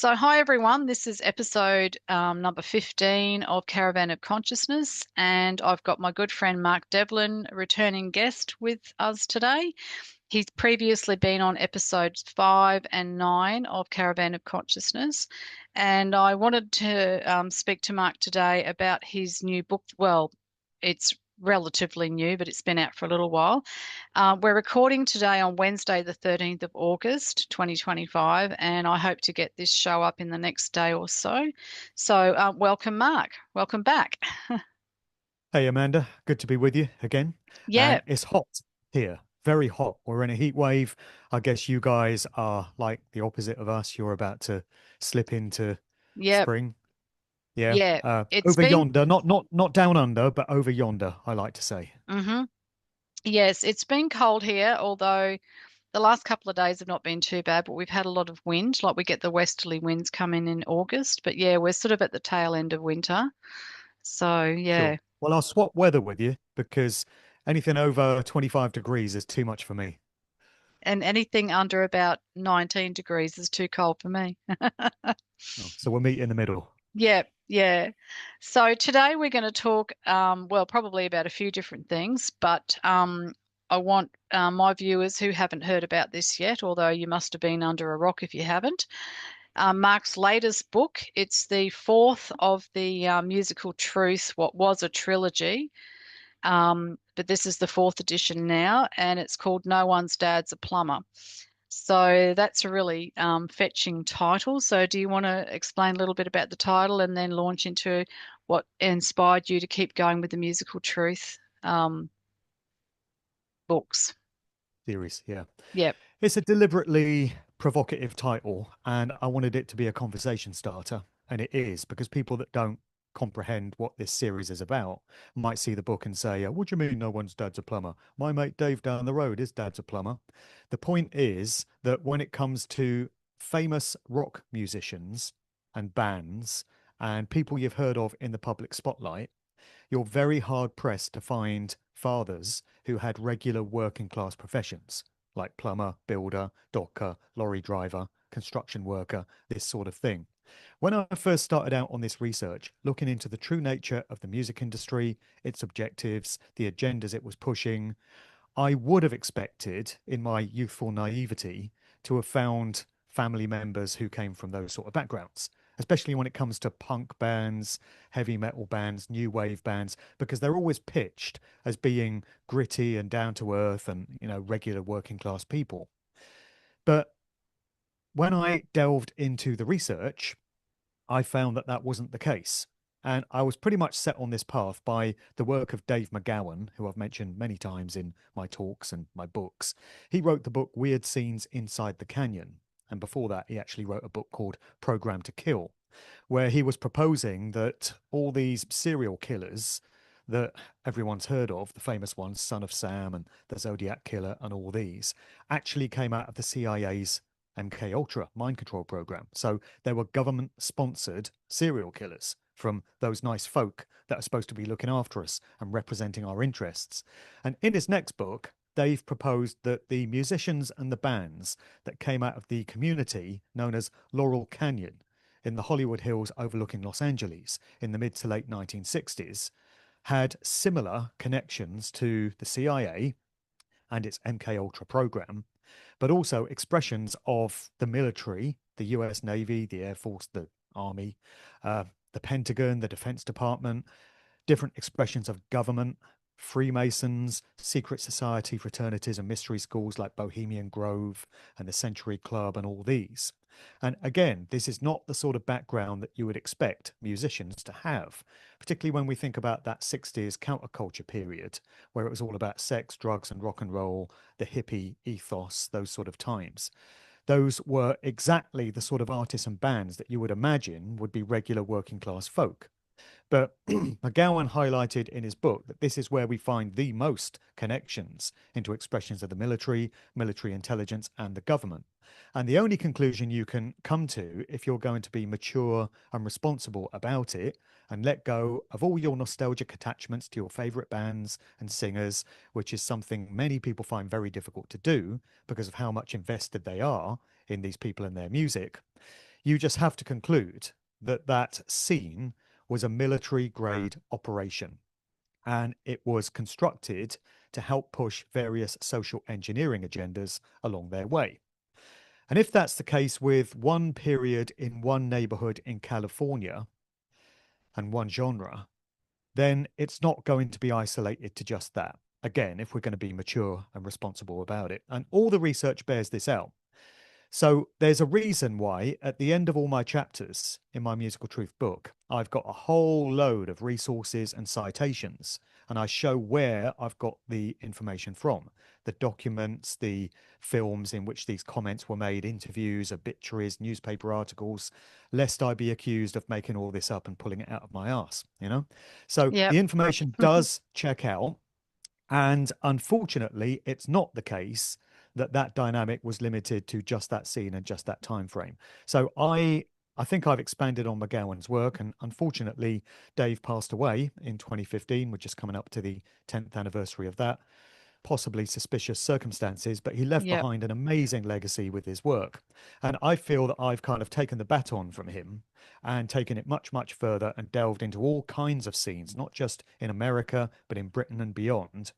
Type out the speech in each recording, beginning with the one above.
So, hi everyone. This is episode number 15 of Caravan of Consciousness, and I've got my good friend Mark Devlin, returning guest, with us today. He's previously been on episodes 5 and 9 of Caravan of Consciousness, and I wanted to speak to Mark today about his new book. Well, it's relatively new, but it's been out for a little while. We're recording today on Wednesday, the 13th of August, 2025, and I hope to get this show up in the next day or so. So, welcome, Mark. Welcome back. Hey Amanda, good to be with you again. Yeah, And it's hot here, very hot. We're in a heat wave. I guess you guys are like the opposite of us. You're about to slip into yeah, spring. Yeah. yeah. It's Over been, yonder, not down under, but over yonder, I like to say. hmm yes, it's been cold here, although the last couple of days have not been too bad, but we've had a lot of wind. Like we get the westerly winds come in August, but yeah, we're sort of at the tail end of winter. So, yeah. Sure. Well, I'll swap weather with you because anything over 25 degrees is too much for me. And anything under about 19 degrees is too cold for me. Oh, so we'll meet in the middle. Yeah, yeah. So today we're going to talk, well, probably about a few different things, but I want my viewers who haven't heard about this yet, although you must have been under a rock if you haven't. Mark's latest book, it's the fourth of the musical Truth, what was a trilogy, but this is the fourth edition now, and it's called No One's Dad's a Plumber. So that's a really fetching title. So do you want to explain a little bit about the title and then launch into what inspired you to keep going with the musical Truth um, books? Series, yeah. Yep. It's a deliberately provocative title, and I wanted it to be a conversation starter. And it is because people that don't comprehend what this series is about might see the book and say, what do you mean no one's dad's a plumber? My mate Dave down the road, his dad's a plumber. The point is that when it comes to famous rock musicians and bands and people you've heard of in the public spotlight, you're very hard pressed to find fathers who had regular working class professions like plumber, builder, docker, lorry driver, construction worker, this sort of thing. When I first started out on this research, looking into the true nature of the music industry, its objectives, the agendas it was pushing, I would have expected, in my youthful naivety, to have found family members who came from those sort of backgrounds, especially when it comes to punk bands, heavy metal bands, new wave bands, because they're always pitched as being gritty and down to earth and, regular working class people. But when I delved into the research, I found that that wasn't the case. And I was pretty much set on this path by the work of Dave McGowan, who I've mentioned many times in my talks and my books. He wrote the book Weird Scenes Inside the Canyon. And before that, he actually wrote a book called Program to Kill, where he was proposing that all these serial killers that everyone's heard of, the famous ones, Son of Sam and the Zodiac Killer and all these, actually came out of the CIA's MK Ultra mind control program. So they were government sponsored serial killers from those nice folk that are supposed to be looking after us and representing our interests. And in his next book, Dave proposed that the musicians and the bands that came out of the community known as Laurel Canyon in the Hollywood Hills overlooking Los Angeles in the mid to late 1960s had similar connections to the CIA and its MK Ultra program, but also expressions of the military, the US Navy, the Air Force, the Army, the Pentagon, the Defense Department, different expressions of government, Freemasons, secret society fraternities, and mystery schools like Bohemian Grove and the Century Club, and all these. And again, this is not the sort of background that you would expect musicians to have, particularly when we think about that 60s counterculture period, where it was all about sex, drugs, and rock and roll, the hippie ethos, those sort of times. Those were exactly the sort of artists and bands that you would imagine would be regular working class folk. But McGowan highlighted in his book that this is where we find the most connections into expressions of the military, military intelligence, and the government. And the only conclusion you can come to if you're going to be mature and responsible about it and let go of all your nostalgic attachments to your favorite bands and singers, which is something many people find very difficult to do because of how much invested they are in these people and their music, You just have to conclude that that scene was a military grade operation and it was constructed to help push various social engineering agendas along their way. And if that's the case with one period in one neighborhood in California and one genre, then it's not going to be isolated to just that. Again, if we're going to be mature and responsible about it. And all the research bears this out. So there's a reason why at the end of all my chapters in my Musical Truth book, I've got a whole load of resources and citations, and I show where I've got the information from, the documents, the films in which these comments were made, interviews, obituaries, newspaper articles, lest I be accused of making all this up and pulling it out of my arse, you know? So Yep. the information does check out. And unfortunately, it's not the case that that dynamic was limited to just that scene and just that time frame. So I think I've expanded on McGowan's work, and unfortunately, Dave passed away in 2015. We're just coming up to the 10th anniversary of that, possibly suspicious circumstances, but he left Yep. behind an amazing legacy with his work. And I feel that I've kind of taken the baton from him and taken it much, much further and delved into all kinds of scenes, not just in America, but in Britain and beyond.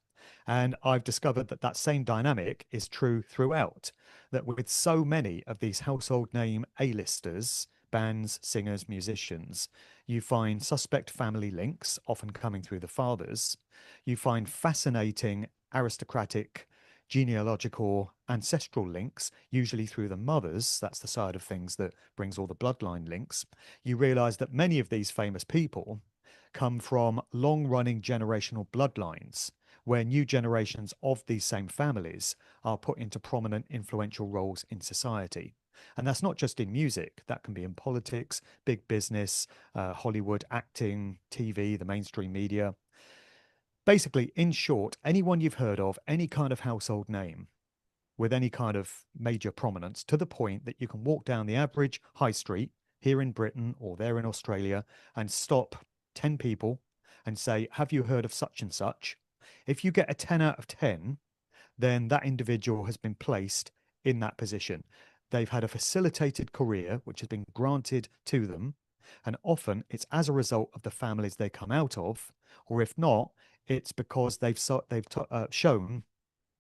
And I've discovered that that same dynamic is true throughout, that with so many of these household name A-listers, bands, singers, musicians, you find suspect family links, often coming through the fathers. You find fascinating aristocratic, genealogical, ancestral links, usually through the mothers. That's the side of things that brings all the bloodline links. You realize that many of these famous people come from long running generational bloodlines where new generations of these same families are put into prominent influential roles in society. And that's not just in music, that can be in politics, big business, Hollywood, acting, TV, the mainstream media. Basically, in short, anyone you've heard of, any kind of household name with any kind of major prominence, to the point that you can walk down the average high street here in Britain or there in Australia and stop 10 people and say, have you heard of such and such? If you get a 10 out of 10, then that individual has been placed in that position. They've had a facilitated career, which has been granted to them. And often it's as a result of the families they come out of, or if not, it's because they've shown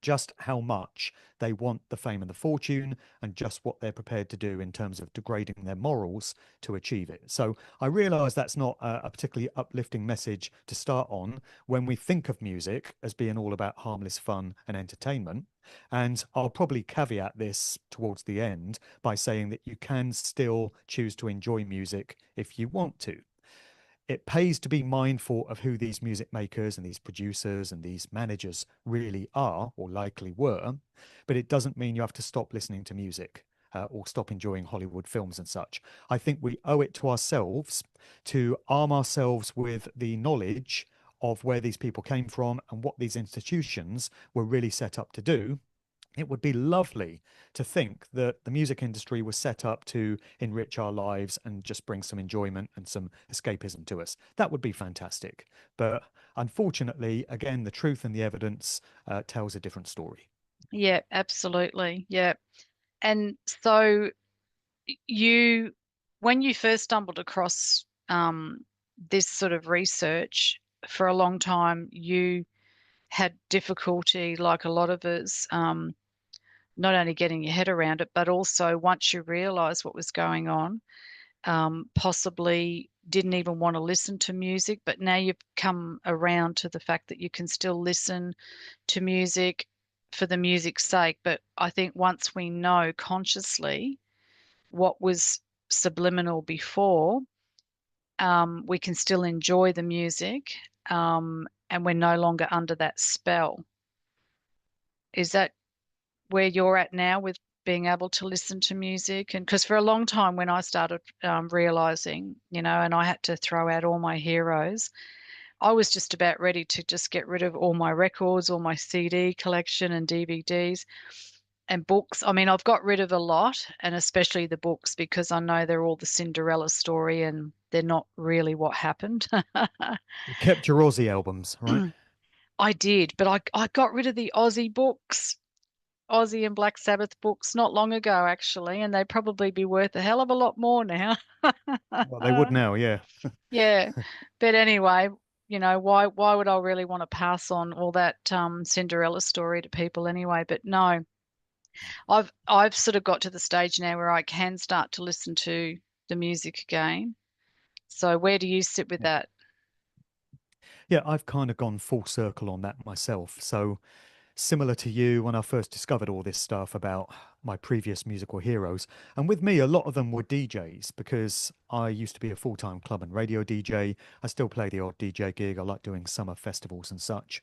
just how much they want the fame and the fortune and just what they're prepared to do in terms of degrading their morals to achieve it. So I realize that's not a particularly uplifting message to start on when we think of music as being all about harmless fun and entertainment. And I'll probably caveat this towards the end by saying that you can still choose to enjoy music if you want to. It pays to be mindful of who these music makers and these producers and these managers really are or likely were, but it doesn't mean you have to stop listening to music. Or stop enjoying Hollywood films and such. I think we owe it to ourselves to arm ourselves with the knowledge of where these people came from and what these institutions were really set up to do. It would be lovely to think that the music industry was set up to enrich our lives and just bring some enjoyment and some escapism to us. That would be fantastic. But unfortunately, again, the truth and the evidence tells a different story. Yeah, absolutely. Yeah. And so you, when you first stumbled across this sort of research, for a long time, you had difficulty, like a lot of us, not only getting your head around it, but also once you realized what was going on, possibly didn't even want to listen to music. But now you've come around to the fact that you can still listen to music for the music's sake. But I think once we know consciously what was subliminal before, we can still enjoy the music, and we're no longer under that spell. Is that where you're at now with being able to listen to music? And because for a long time, when I started realizing, and I had to throw out all my heroes, I was just about ready to just get rid of all my records, all my CD collection and DVDs and books. I mean, I've got rid of a lot, and especially the books, because I know they're all the Cinderella story and they're not really what happened. You kept your Ozzy albums, right? I did, but I got rid of the Aussie books. Ozzy and Black Sabbath books not long ago, actually, and they'd probably be worth a hell of a lot more now. Well, they would now, yeah. Yeah, but anyway, why would I really want to pass on all that Cinderella story to people anyway? But no, I've sort of got to the stage now where I can start to listen to the music again. So where do you sit with Yeah. that? Yeah, I've kind of gone full circle on that myself. So similar to you when I first discovered all this stuff about my previous musical heroes. And with me, a lot of them were DJs because I used to be a full-time club and radio DJ. I still play the odd DJ gig. I like doing summer festivals and such,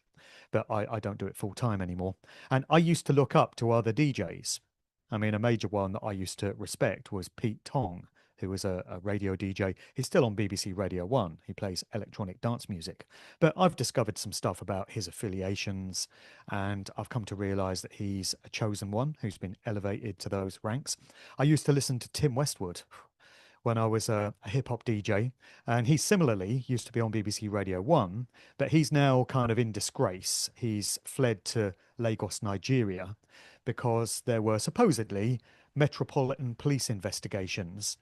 but I don't do it full-time anymore. And I used to look up to other DJs. I mean, a major one that I used to respect was Pete Tong, who was a radio DJ. He's still on BBC Radio 1. He plays electronic dance music. But I've discovered some stuff about his affiliations, and I've come to realize that he's a chosen one who's been elevated to those ranks. I used to listen to Tim Westwood when I was a hip hop DJ, and he similarly used to be on BBC Radio 1, but he's now kind of in disgrace. He's fled to Lagos, Nigeria, because there were supposedly Metropolitan Police investigations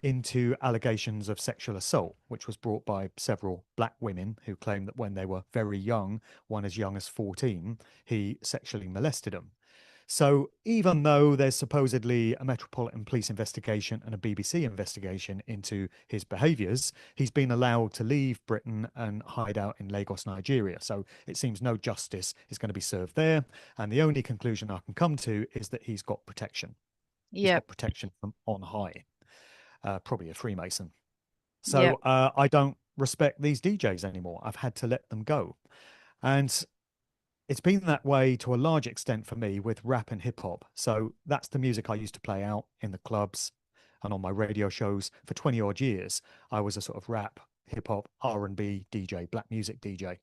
into allegations of sexual assault, which was brought by several black women who claimed that when they were very young, one as young as 14, he sexually molested them. So even though there's supposedly a Metropolitan Police investigation and a BBC investigation into his behaviours, he's been allowed to leave Britain and hide out in Lagos, Nigeria. So it seems no justice is going to be served there. And the only conclusion I can come to is that he's got protection. He's Yep, got protection from on high, probably a Freemason. So yep, I don't respect these DJs anymore. I've had to let them go. And it's been that way to a large extent for me with rap and hip hop. So that's the music I used to play out in the clubs and on my radio shows for 20 odd years. I was a sort of rap, hip hop, R&B DJ, black music DJ.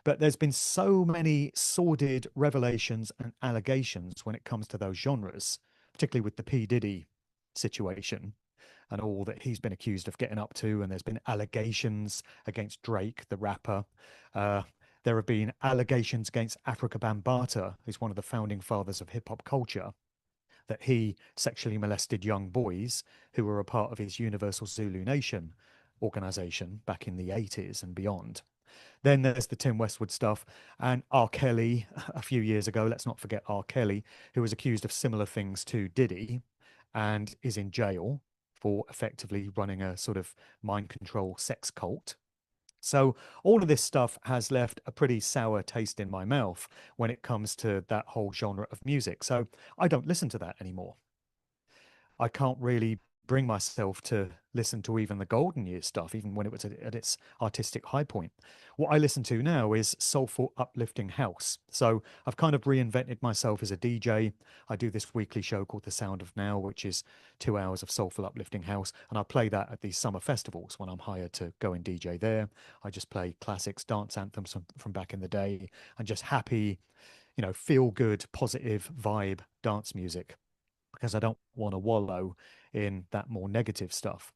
But there's been so many sordid revelations and allegations when it comes to those genres, particularly with the P. Diddy situation and all that he's been accused of getting up to. And there's been allegations against Drake, the rapper. Uh, there have been allegations against Africa Bambaataa, who's one of the founding fathers of hip hop culture, that he sexually molested young boys who were a part of his Universal Zulu Nation organization back in the 80s and beyond. Then there's the Tim Westwood stuff and R. Kelly a few years ago. Let's not forget R. Kelly, who was accused of similar things to Diddy and is in jail for effectively running a sort of mind control sex cult. So all of this stuff has left a pretty sour taste in my mouth when it comes to that whole genre of music. So I don't listen to that anymore. I can't really bring myself to listen to even the golden years stuff, even when it was at its artistic high point. What I listen to now is soulful, uplifting house. So I've kind of reinvented myself as a DJ. I do this weekly show called The Sound of Now, which is 2 hours of soulful, uplifting house. And I play that at these summer festivals when I'm hired to go and DJ there. I just play classics, dance anthems from back in the day, and just happy, feel good, positive vibe dance music because I don't want to wallow in that more negative stuff.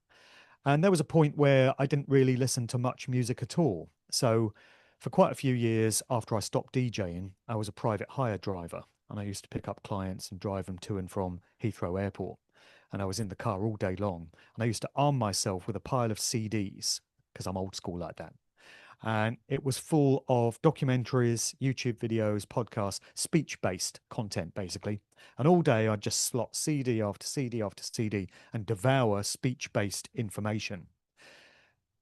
And there was a point where I didn't really listen to much music at all. So for quite a few years after I stopped DJing, I was a private hire driver and I used to pick up clients and drive them to and from Heathrow Airport. And I was in the car all day long. And I used to arm myself with a pile of CDs because I'm old school like that, and it was full of documentaries, YouTube videos, podcasts, speech based content, basically. And all day I'd just slot CD after CD after CD and devour speech based information.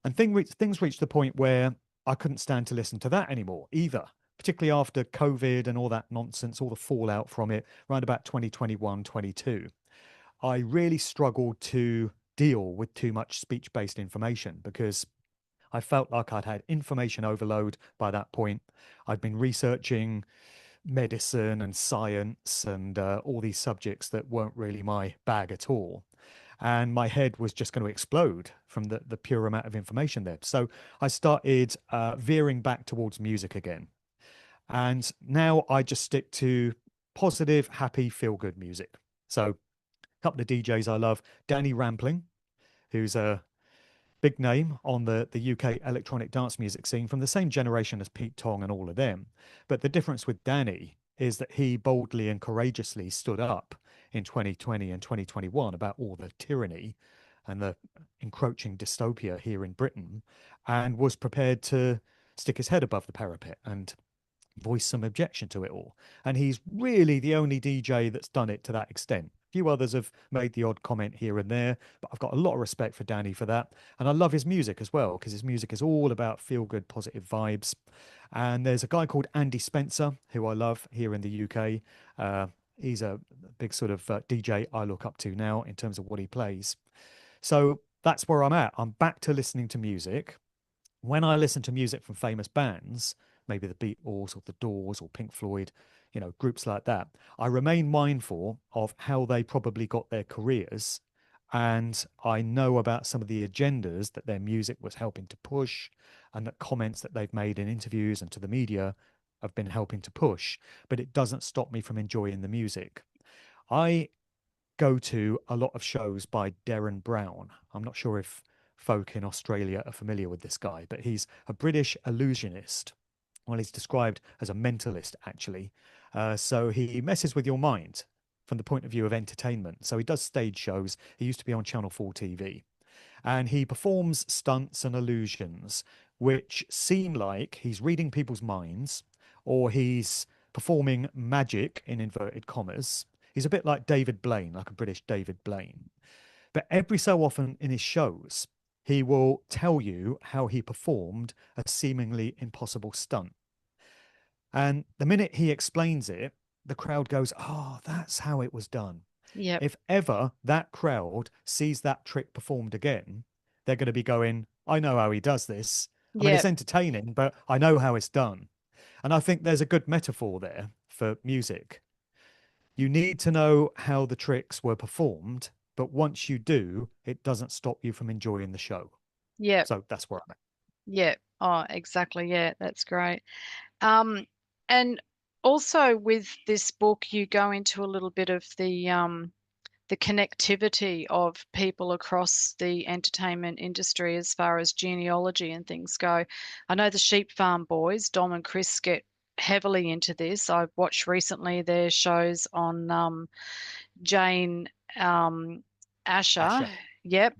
And things reached the point where I couldn't stand to listen to that anymore either, particularly after COVID and all that nonsense, all the fallout from it, around about 2021, 22. I really struggled to deal with too much speech based information because I felt like I'd had information overload by that point. I'd been researching medicine and science and all these subjects that weren't really my bag at all. And my head was just going to explode from the pure amount of information there. So I started veering back towards music again. And now I just stick to positive, happy, feel good music. So a couple of DJs I love, Danny Rampling, who's a big name on the UK electronic dance music scene from the same generation as Pete Tong and all of them. But the difference with Danny is that he boldly and courageously stood up in 2020 and 2021 about all the tyranny and the encroaching dystopia here in Britain, and was prepared to stick his head above the parapet and voice some objection to it all. And he's really the only DJ that's done it to that extent. A few others have made the odd comment here and there, but I've got a lot of respect for Danny for that. And I love his music as well, because his music is all about feel good, positive vibes. And there's a guy called Andy Spencer, who I love here in the UK. He's a big sort of DJ I look up to now in terms of what he plays. So that's where I'm at. I'm back to listening to music. When I listen to music from famous bands, maybe the Beatles or the Doors or Pink Floyd, groups like that, I remain mindful of how they probably got their careers. And I know about some of the agendas that their music was helping to push, and that comments that they've made in interviews and to the media have been helping to push. But it doesn't stop me from enjoying the music. I go to a lot of shows by Darren Brown. I'm not sure if folk in Australia are familiar with this guy, but he's a British illusionist. Well, he's described as a mentalist, actually. So he messes with your mind from the point of view of entertainment. So he does stage shows. He used to be on Channel 4 TV. And he performs stunts and illusions, which seem like he's reading people's minds or he's performing magic in inverted commas. He's a bit like David Blaine, like a British David Blaine. But every so often in his shows, he will tell you how he performed a seemingly impossible stunt. And the minute he explains it, the crowd goes, "Oh, that's how it was done." Yep. If ever that crowd sees that trick performed again, they're going to be going, "I know how he does this. I mean, it's Yep. entertaining, but I know how it's done." And I think there's a good metaphor there for music. You need to know how the tricks were performed, but once you do, it doesn't stop you from enjoying the show. Yep. So that's where I'm at. Yep. Oh, exactly. Yeah, that's great. Um, and also with this book, you go into a little bit of the connectivity of people across the entertainment industry as far as genealogy and things go. I know the Sheep Farm Boys, Dom and Chris, get heavily into this. I've watched recently their shows on Jane Asher. Asher. Yep.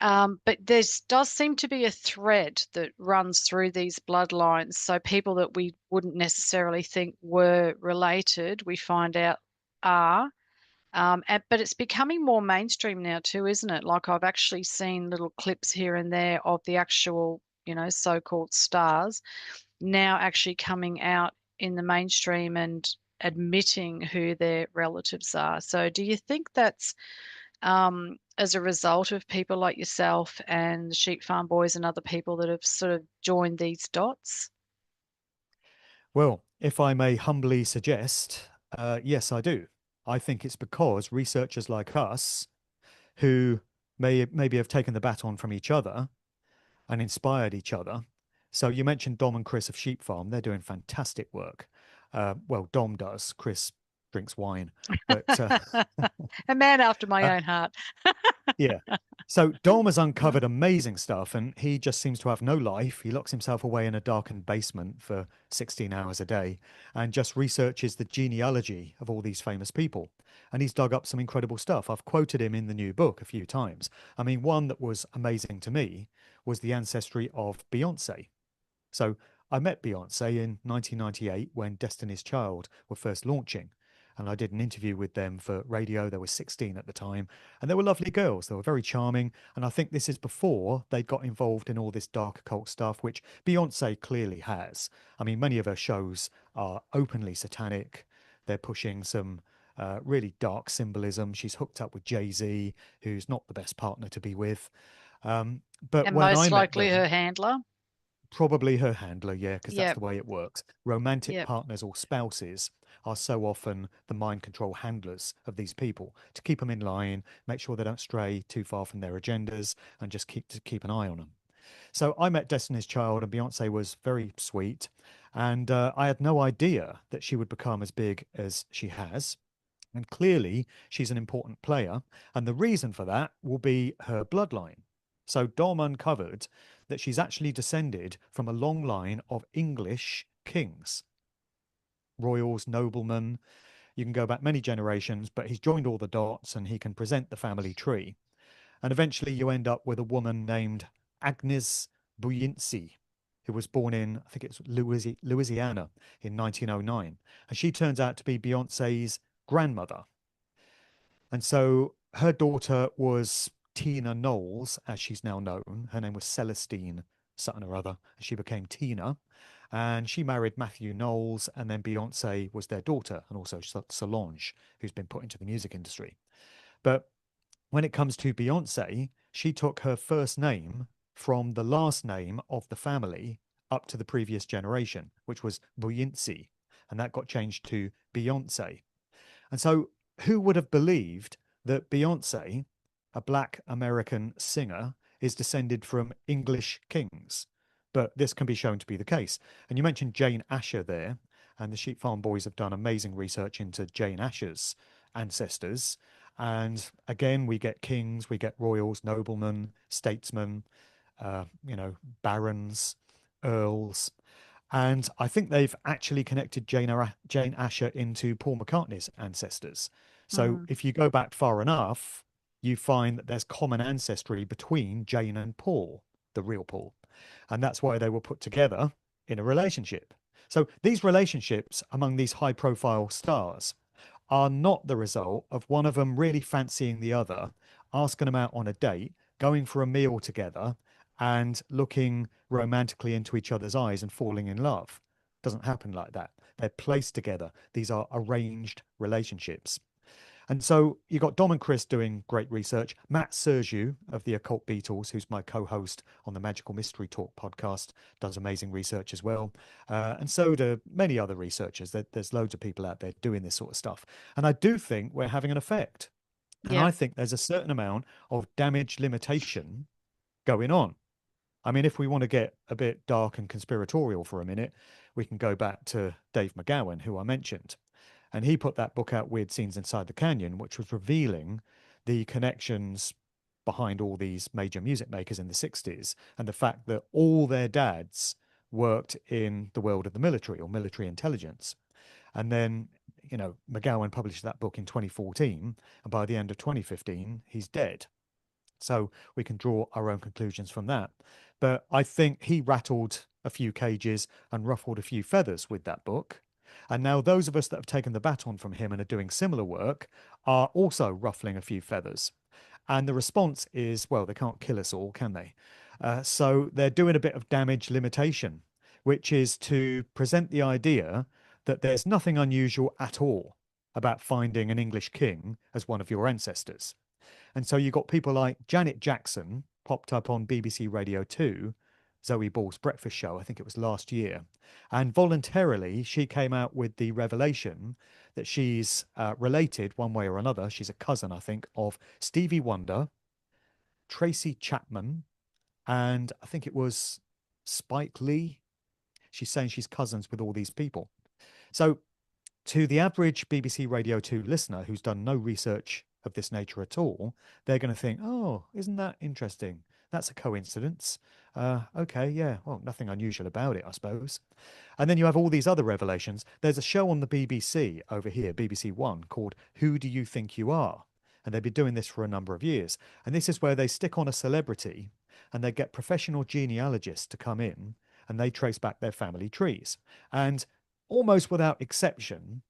Mm. But there does seem to be a thread that runs through these bloodlines. So people that we wouldn't necessarily think were related, we find out are. But it's becoming more mainstream now too, isn't it? Like I've actually seen little clips here and there of the actual, so-called stars now actually coming out in the mainstream and admitting who their relatives are. So do you think that's as a result of people like yourself and the Sheep Farm Boys and other people that have sort of joined these dots? Well, if I may humbly suggest, yes, I do. I think it's because researchers like us, who maybe have taken the baton from each other and inspired each other. So you mentioned Dom and Chris of Sheep Farm. They're doing fantastic work. Well, Dom does. Chris drinks wine, but A man after my uh, own heart. yeah. So Dom has uncovered amazing stuff, and he just seems to have no life. He locks himself away in a darkened basement for 16 hours a day and just researches the genealogy of all these famous people. And he's dug up some incredible stuff. I've quoted him in the new book a few times. I mean, one that was amazing to me was the ancestry of Beyonce. So I met Beyonce in 1998 when Destiny's Child were first launching. And I did an interview with them for radio. They were 16 at the time, and they were lovely girls. They were very charming. And I think this is before they got involved in all this dark occult stuff, which Beyonce clearly has. I mean, many of her shows are openly satanic. They're pushing some really dark symbolism. She's hooked up with Jay-Z, who's not the best partner to be with. But And when I most met likely her them, handler. probably her handler, yeah, because that's Yep, the way it works. Romantic yep. partners or spouses are so often the mind control handlers of these people to keep them in line, make sure they don't stray too far from their agendas, and just keep an eye on them. So I met Destiny's Child, and Beyonce was very sweet, and I had no idea that she would become as big as she has. And clearly, she's an important player. And the reason for that will be her bloodline. So Dom uncovered that she's actually descended from a long line of English kings. royals, noblemen. You can go back many generations, but he's joined all the dots and he can present the family tree. And eventually you end up with a woman named Agnes Buyinsi, who was born in, I think it's Louisiana in 1909. And she turns out to be Beyonce's grandmother. And so her daughter was Tina Knowles, as she's now known. Her name was Celestine something or other. And she became Tina. And she married Matthew Knowles, and then Beyonce was their daughter, and also Solange, who's been put into the music industry. But when it comes to Beyonce, she took her first name from the last name of the family up to the previous generation, which was Buyinci, and that got changed to Beyonce. And so, who would have believed that Beyonce, a black American singer, is descended from English kings? But this can be shown to be the case. And you mentioned Jane Asher there, and the Sheep Farm Boys have done amazing research into Jane Asher's ancestors. And again, we get kings, we get royals, noblemen, statesmen, barons, earls. And I think they've actually connected Jane Asher into Paul McCartney's ancestors. So Mm, if you go back far enough, you find that there's common ancestry between Jane and Paul, the real Paul. And that's why they were put together in a relationship. So these relationships among these high profile stars are not the result of one of them really fancying the other, asking them out on a date, going for a meal together, and looking romantically into each other's eyes and falling in love. Doesn't happen like that. They're placed together. These are arranged relationships. And so you got Dom and Chris doing great research. Matt Sergiu of the Occult Beatles, who's my co-host on the Magical Mystery Talk podcast, does amazing research as well. And so do many other researchers. There's loads of people out there doing this sort of stuff. And I do think we're having an effect. And yeah. I think there's a certain amount of damage limitation going on. I mean, if we want to get a bit dark and conspiratorial for a minute, we can go back to Dave McGowan, who I mentioned. And he put that book out, Weird Scenes Inside the Canyon, which was revealing the connections behind all these major music makers in the 60s and the fact that all their dads worked in the world of the military or military intelligence. And then, McGowan published that book in 2014. And by the end of 2015, he's dead. So we can draw our own conclusions from that. But I think he rattled a few cages and ruffled a few feathers with that book. And now those of us that have taken the baton from him and are doing similar work are also ruffling a few feathers. And the response is, well, they can't kill us all, can they? So they're doing a bit of damage limitation, which is to present the idea that there's nothing unusual at all about finding an English king as one of your ancestors. And so you got people like Janet Jackson popped up on BBC Radio 2, Zoe Ball's breakfast show, I think it was last year. And voluntarily, she came out with the revelation that she's related one way or another. She's a cousin, I think, of Stevie Wonder, Tracy Chapman, and I think it was Spike Lee. She's saying she's cousins with all these people. So to the average BBC Radio 2 listener who's done no research of this nature at all, they're going to think, oh, isn't that interesting? That's a coincidence. Okay, yeah, well, nothing unusual about it, I suppose. And then you have all these other revelations. There's a show on the BBC over here, BBC One, called Who Do You Think You Are? And they've been doing this for a number of years. And this is where they stick on a celebrity and they get professional genealogists to come in and they trace back their family trees. And almost without exception,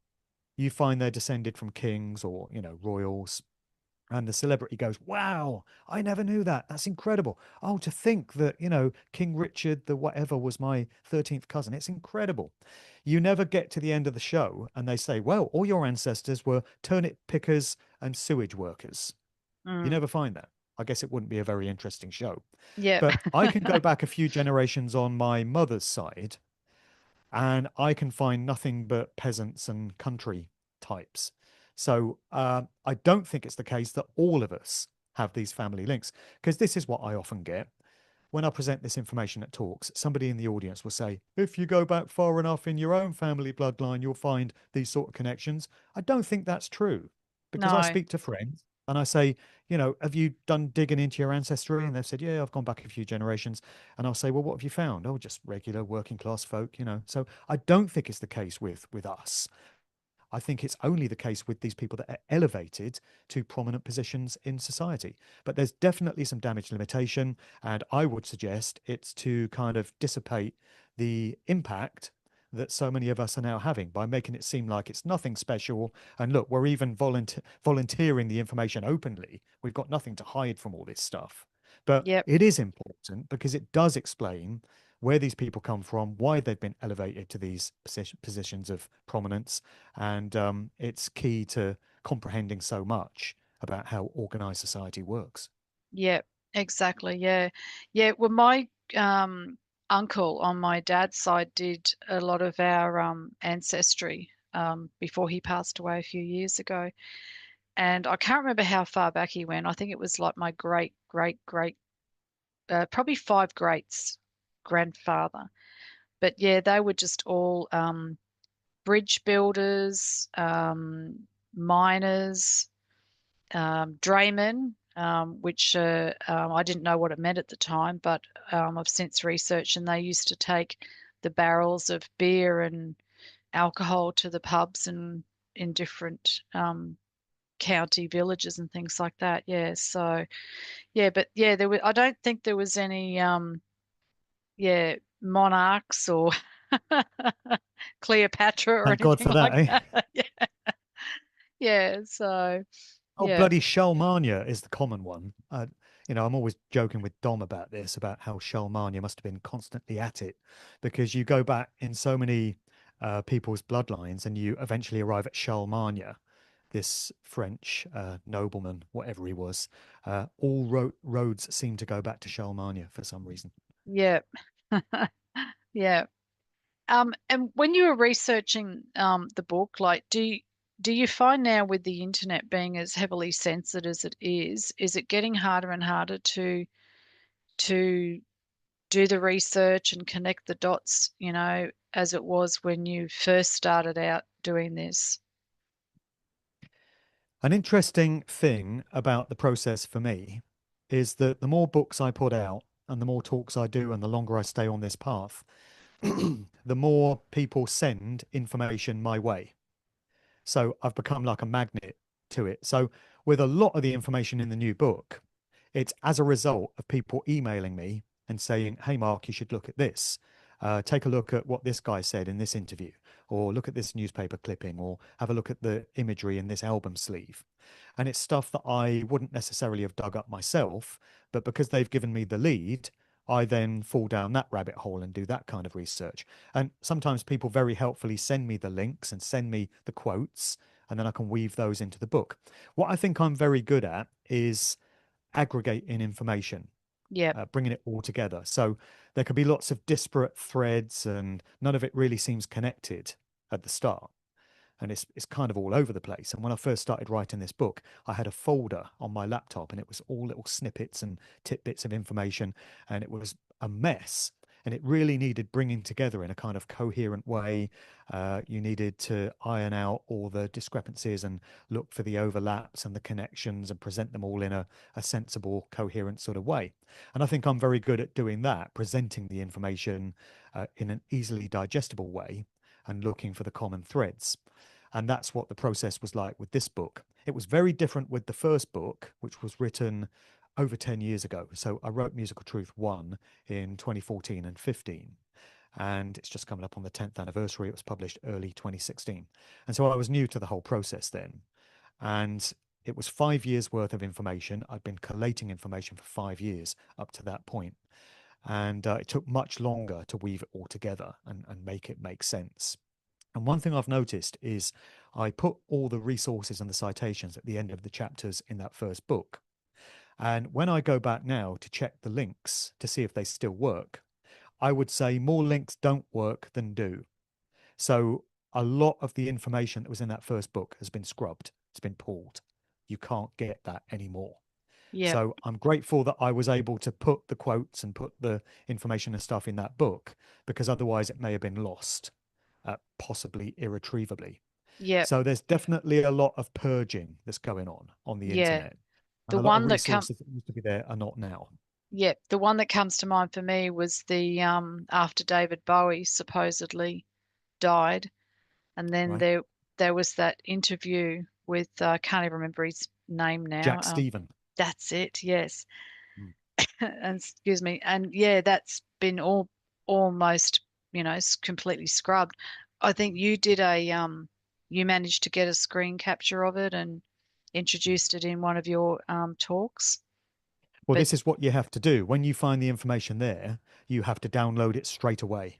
you find they're descended from kings or, royals. And the celebrity goes, wow, I never knew that. That's incredible. Oh, to think that, King Richard, the whatever, was my 13th cousin. It's incredible. You never get to the end of the show and they say, well, all your ancestors were turnip pickers and sewage workers. You Mm, never find that. I guess it wouldn't be a very interesting show. yeah. But I can go back a few generations on my mother's side and I can find nothing but peasants and country types. So I don't think it's the case that all of us have these family links, because this is what I often get. When I present this information at talks, somebody in the audience will say, if you go back far enough in your own family bloodline, you'll find these sort of connections. I don't think that's true because I No. speak to friends. And I say, have you done digging into your ancestry? And they've said, yeah, I've gone back a few generations. And I'll say, well, what have you found? Oh, just regular working class folk. So I don't think it's the case with us. I think it's only the case with these people that are elevated to prominent positions in society. But there's definitely some damage limitation, and I would suggest it's to kind of dissipate the impact that so many of us are now having by making it seem like it's nothing special. And look, we're even volunteering the information openly. We've got nothing to hide from all this stuff. But Yep. it is important because it does explain where these people come from, why they've been elevated to these positions of prominence, and it's key to comprehending so much about how organized society works. Yep. Exactly. Yeah. Yeah. Well, my uncle on my dad's side did a lot of our ancestry before he passed away a few years ago. And I can't remember how far back he went. I think it was like my great, great, great, probably five greats grandfather. But yeah, they were just all bridge builders, miners, draymen, which I didn't know what it meant at the time, but I've since researched, and they used to take the barrels of beer and alcohol to the pubs and in different county villages and things like that. Yeah, so yeah, but yeah, there was. I don't think there was any yeah monarchs or Cleopatra or Thank God anything for like that, eh? that. Yeah, yeah. So Oh, yeah, bloody Shalmania is the common one. I'm always joking with Dom about this, about how Shalmania must have been constantly at it, because you go back in so many people's bloodlines and you eventually arrive at Shalmania, this French nobleman, whatever he was. All roads seem to go back to Shalmania for some reason. yeah, yeah. And when you were researching the book, like, do you find now with the internet being as heavily censored as it is it getting harder and harder to do the research and connect the dots, as it was when you first started out doing this? An interesting thing about the process for me is that the more books I put out and the more talks I do and the longer I stay on this path, the more people send information my way. So I've become like a magnet to it. So with a lot of the information in the new book, it's as a result of people emailing me and saying, hey, Mark, you should look at this. Take a look at what this guy said in this interview, or look at this newspaper clipping, or have a look at the imagery in this album sleeve. And it's stuff that I wouldn't necessarily have dug up myself, but because they've given me the lead, I then fall down that rabbit hole and do that kind of research. And sometimes people very helpfully send me the links and send me the quotes, and then I can weave those into the book. What I think I'm very good at is aggregating information, Yep. bringing it all together. So there could be lots of disparate threads, and none of it really seems connected at the start, and it's kind of all over the place. And when I first started writing this book, I had a folder on my laptop, and it was all little snippets and tidbits of information, and it was a mess. And it really needed bringing together in a kind of coherent way. You needed to iron out all the discrepancies and look for the overlaps and the connections and present them all in a sensible, coherent sort of way. And I think I'm very good at doing that, presenting the information in an easily digestible way and looking for the common threads. And that's what the process was like with this book. It was very different with the first book, which was written over 10 years ago. So I wrote Musical Truth 1 in 2014 and 15. And it's just coming up on the 10th anniversary. It was published early 2016. And so I was new to the whole process then. And it was 5 years worth of information. I'd been collating information for 5 years up to that point. And it took much longer to weave it all together and make it make sense. And one thing I've noticed is I put all the resources and the citations at the end of the chapters in that first book. And when I go back now to check the links to see if they still work, I would say more links don't work than do. So a lot of the information that was in that first book has been scrubbed, it's been pulled. You can't get that anymore. Yep. So I'm grateful that I was able to put the quotes and put the information and stuff in that book, because otherwise it may have been lost, possibly irretrievably. Yep. So there's definitely a lot of purging that's going on the Yeah. internet. And The a lot of one that come resources that used to be there are not now. Yep, the one that comes to mind for me was the after David Bowie supposedly died, and then Right? there was that interview with can't even remember his name now. Jack Stephen. That's it, yes. Mm. And excuse me, and yeah, that's been almost, completely scrubbed. I think you did you managed to get a screen capture of it and introduced it in one of your talks. Well, But this is what you have to do. When you find the information there, you have to download it straight away.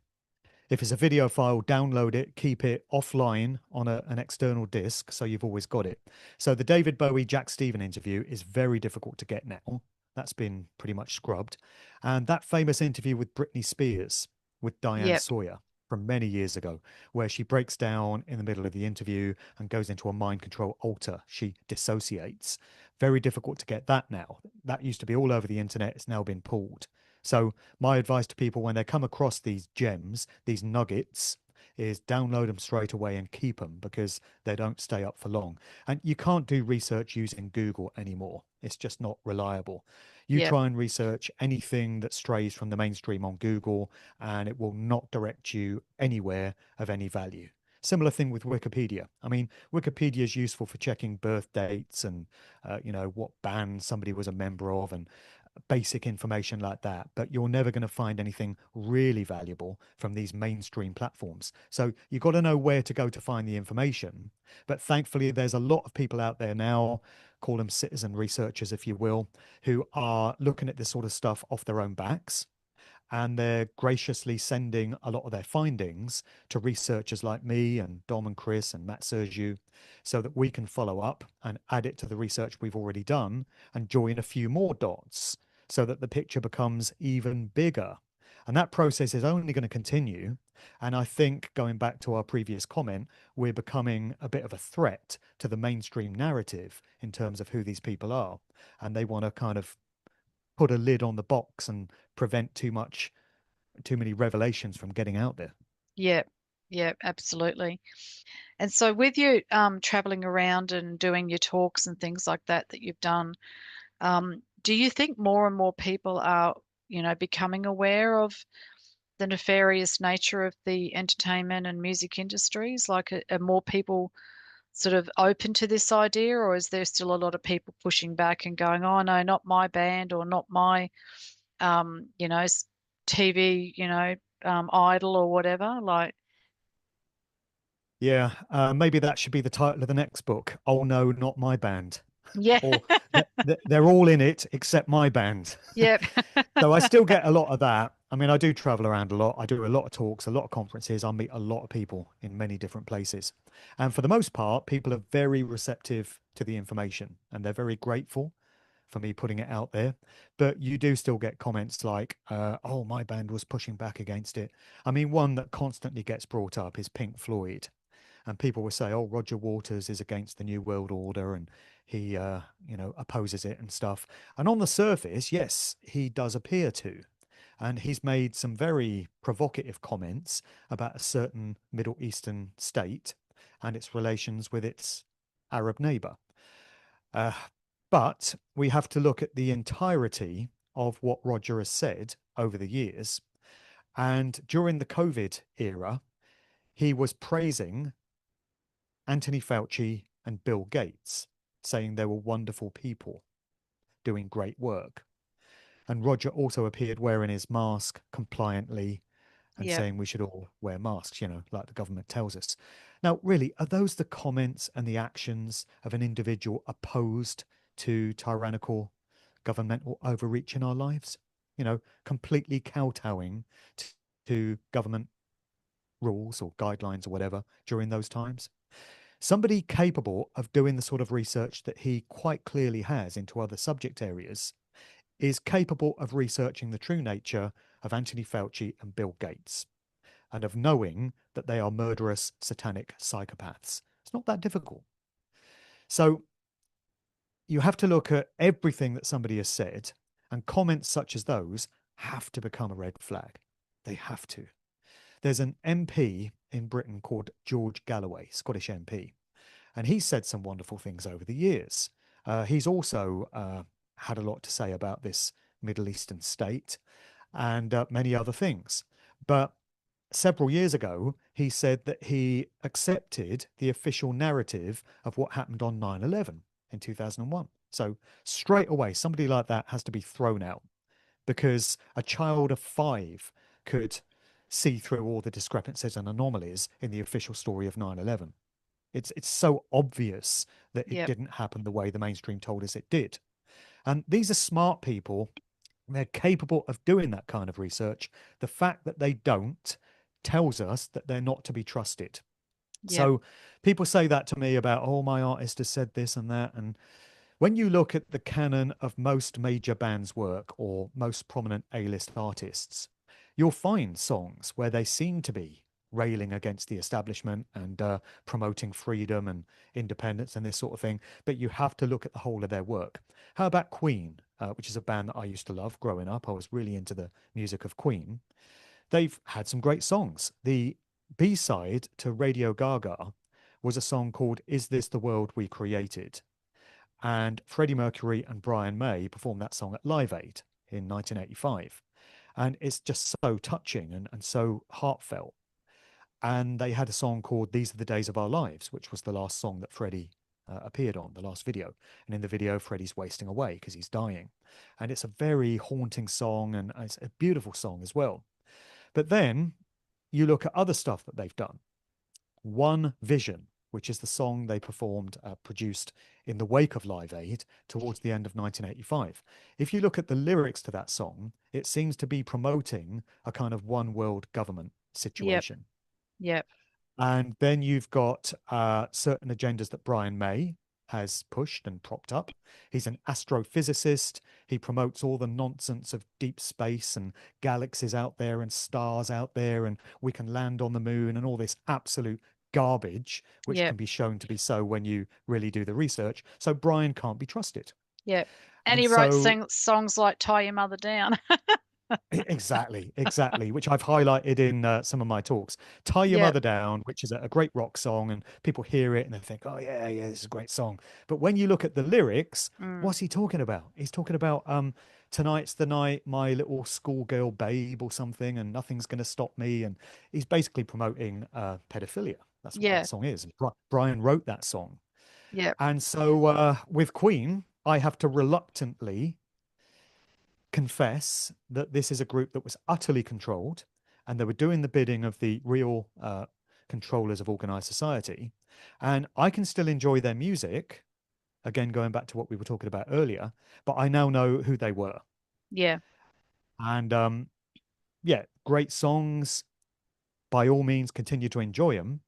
If it's a video file, download it, keep it offline on an external disk so you've always got it. So the David Bowie Jack Stephen interview is very difficult to get now. That's been pretty much scrubbed. And that famous interview with Britney Spears with Diane yep, Sawyer from many years ago, where she breaks down in the middle of the interview and goes into a mind control alter. She dissociates. Very difficult to get that now. That used to be all over the internet. It's now been pulled. So my advice to people when they come across these gems, these nuggets, is download them straight away and keep them because they don't stay up for long. And you can't do research using Google anymore. It's just not reliable. You yep, try and research anything that strays from the mainstream on Google, and it will not direct you anywhere of any value. Similar thing with Wikipedia. I mean, Wikipedia is useful for checking birth dates and, what band somebody was a member of and basic information like that, but you're never going to find anything really valuable from these mainstream platforms. So you've got to know where to go to find the information. But thankfully, there's a lot of people out there now, call them citizen researchers, if you will, who are looking at this sort of stuff off their own backs, and they're graciously sending a lot of their findings to researchers like me and Dom and Chris and Matt Sergiu so that we can follow up and add it to the research we've already done and join a few more dots so that the picture becomes even bigger. And that process is only going to continue. And I think, going back to our previous comment, we're becoming a bit of a threat to the mainstream narrative in terms of who these people are. And they want to kind of put a lid on the box and prevent too many revelations from getting out there. yep, yep, absolutely. And so with you traveling around and doing your talks and things like that you've done, do you think more and more people are, becoming aware of the nefarious nature of the entertainment and music industries? Like, are more people sort of open to this idea, or is there still a lot of people pushing back and going, "Oh no, not my band or not my, um, you know, s- TV, idol or whatever?" Like, Yeah, maybe that should be the title of the next book. Oh no, not my band. yeah, Or they're all in it except my band. yep, So I still get a lot of that. I mean, I do travel around a lot. I do a lot of talks, a lot of conferences. I meet a lot of people in many different places. And for the most part, people are very receptive to the information and they're very grateful for me putting it out there. But you do still get comments like, oh, my band was pushing back against it. I mean, one that constantly gets brought up is Pink Floyd. And people will say, oh, Roger Waters is against the New World Order and he, opposes it and stuff. And on the surface, yes, he does appear to. And he's made some very provocative comments about a certain Middle Eastern state and its relations with its Arab neighbor. Uh, but we have to look at the entirety of what Roger has said over the years. And during the COVID era, he was praising Anthony Fauci and Bill Gates, saying they were wonderful people doing great work. And Roger also appeared wearing his mask compliantly and yep, saying we should all wear masks, like the government tells us. Now, really, are those the comments and the actions of an individual opposed to tyrannical governmental overreach in our lives? Completely kowtowing to government rules or guidelines or whatever during those times. Somebody capable of doing the sort of research that he quite clearly has into other subject areas is capable of researching the true nature of Anthony Fauci and Bill Gates and of knowing that they are murderous, satanic psychopaths. It's not that difficult. So you have to look at everything that somebody has said, and comments such as those have to become a red flag. They have to. There's an MP in Britain called George Galloway, Scottish MP, and he's said some wonderful things over the years. He's also had a lot to say about this Middle Eastern state and many other things. But several years ago, he said that he accepted the official narrative of what happened on 9/11 in 2001. So straight away, somebody like that has to be thrown out because a child of 5 could see through all the discrepancies and anomalies in the official story of 9/11. It's so obvious that it Yep. didn't happen the way the mainstream told us it did. And these are smart people. They're capable of doing that kind of research. The fact that they don't tells us that they're not to be trusted. Yep. So people say that to me about, oh, my artist has said this and that. And when you look at the canon of most major bands' work or most prominent A-list artists, you'll find songs where they seem to be railing against the establishment and promoting freedom and independence and this sort of thing. But you have to look at the whole of their work. How about Queen, which is a band that I used to love growing up? I was really into the music of Queen. They've had some great songs. The B-side to Radio Gaga was a song called Is This the World We Created? And Freddie Mercury and Brian May performed that song at Live Aid in 1985. And it's just so touching and so heartfelt. And they had a song called These Are the Days of Our Lives, which was the last song that Freddie appeared on, the last video. And in the video, Freddie's wasting away because he's dying. And it's a very haunting song and it's a beautiful song as well. But then you look at other stuff that they've done. One Vision, which is the song they performed, produced in the wake of Live Aid towards the end of 1985. If you look at the lyrics to that song, it seems to be promoting a kind of one world government Yep. situation. Yep. And then you've got certain agendas that Brian May has pushed and propped up. He's an astrophysicist. He promotes all the nonsense of deep space and galaxies out there and stars out there, and we can land on the moon and all this absolute garbage, which Yep. can be shown to be so when you really do the research. So Brian can't be trusted. Yep. And And he wrote so songs like Tie Your Mother Down. exactly, exactly, which I've highlighted in some of my talks. Tie Your Yep. Mother Down, which is a great rock song, and people hear it and they think, oh, yeah, yeah, this is a great song. But when you look at the lyrics, Mm. what's he talking about? He's talking about tonight's the night, my little schoolgirl babe or something, and nothing's going to stop me. And he's basically promoting pedophilia. That's what that Yeah. song is. Brian wrote that song. Yep. And so with Queen, I have to reluctantly confess that this is a group that was utterly controlled and they were doing the bidding of the real controllers of organized society. And I can still enjoy their music, again, going back to what we were talking about earlier, but I now know who they were. Yeah. And yeah, great songs. By all means, continue to enjoy them,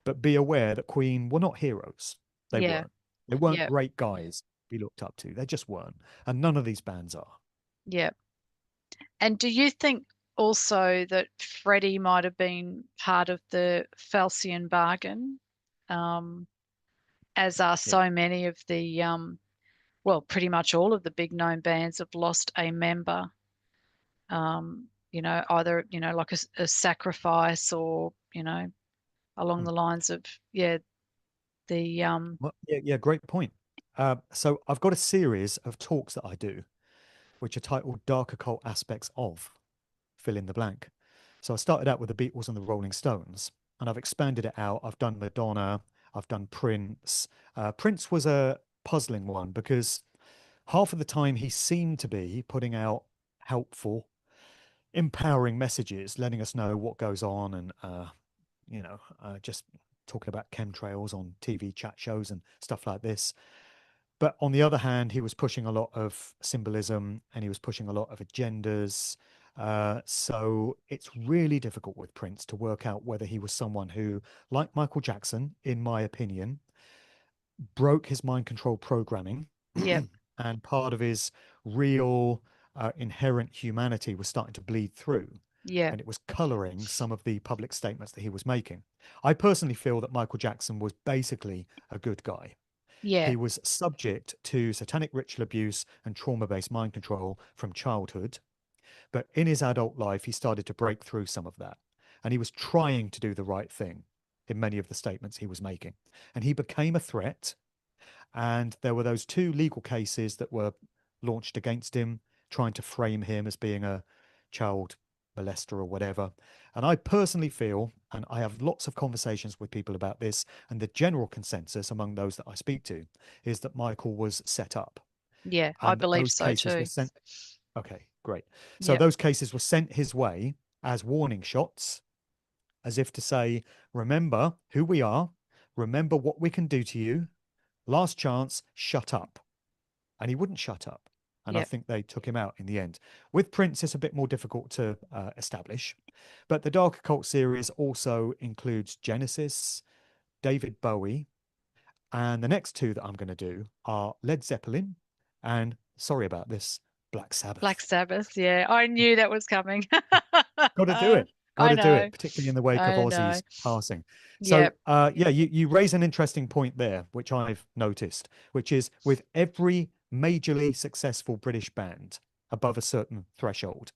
but be aware that Queen were not heroes. They Yeah. weren't. They weren't Yep. great guys to be looked up to. They just weren't. And none of these bands are. Yep. And do you think also that Freddie might have been part of the Falsian bargain, um, as are Yeah. so many of the, well, pretty much all of the big known bands have lost a member, either, like a sacrifice or, along Mm. the lines of, yeah, the, Well, yeah, yeah, great point. So I've got a series of talks that I do, which are titled Dark Occult Aspects of Fill in the Blank. So I started out with the Beatles and the Rolling Stones, and I've expanded it out. I've done Madonna, I've done Prince. Prince was a puzzling one because half of the time he seemed to be putting out helpful, empowering messages, letting us know what goes on and just talking about chemtrails on TV chat shows and stuff like this. But on the other hand, he was pushing a lot of symbolism and he was pushing a lot of agendas. So it's really difficult with Prince to work out whether he was someone who, like Michael Jackson, in my opinion, broke his mind control programming yep, and part of his real inherent humanity was starting to bleed through yeah, and it was coloring some of the public statements that he was making. I personally feel that Michael Jackson was basically a good guy. yeah, He was subject to satanic ritual abuse and trauma based mind control from childhood. But in his adult life, he started to break through some of that. and he was trying to do the right thing in many of the statements he was making. And he became a threat. And there were those two legal cases that were launched against him, trying to frame him as being a child molester or whatever. And I personally feel, and I have lots of conversations with people about this, and the general consensus among those that I speak to is that Michael was set up Yeah, I and that believe those so cases were too. sent. Okay, great. So Yep, those cases were sent his way as warning shots, as if to say, remember who we are, remember what we can do to you. Last chance, shut up. And he wouldn't shut up. And I yep, think they took him out in the end. With Prince, it's a bit more difficult to establish. But the Dark Occult series also includes Genesis, David Bowie, and the next two that I'm going to do are Led Zeppelin and, sorry about this, Black Black Sabbath. Sabbath. Yeah, I knew that was coming. Got to do it. Got I to do know, it, particularly in the wake of I know. Ozzy's passing. So, Yep, yeah, you raise an interesting point there, which I've noticed, which is with every majorly successful British band above a certain threshold,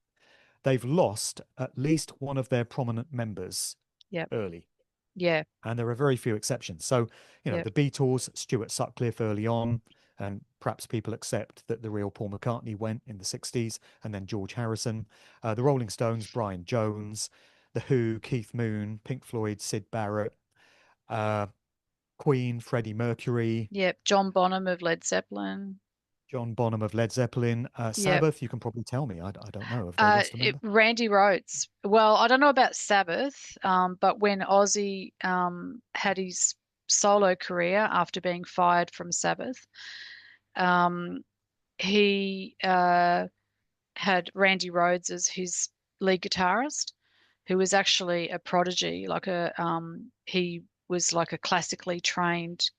they've lost at least one of their prominent members yep, early. yeah, And there are very few exceptions. So, yep, the Beatles, Stuart Sutcliffe early on, and perhaps people accept that the real Paul McCartney went in the 60s, and then George Harrison. The Rolling Stones, Brian Jones, The Who, Keith Moon, Pink Floyd, Sid Barrett, uh, Queen, Freddie Mercury, yep. John Bonham of Led Zeppelin. John Bonham of Led Zeppelin, Yep. Sabbath. You can probably tell me. I don't know. Have they lost a member? Randy Rhoads. Well, I don't know about Sabbath, but when Ozzy had his solo career after being fired from Sabbath, um, he had Randy Rhoads as his lead guitarist, who was actually a prodigy. He was like a classically trained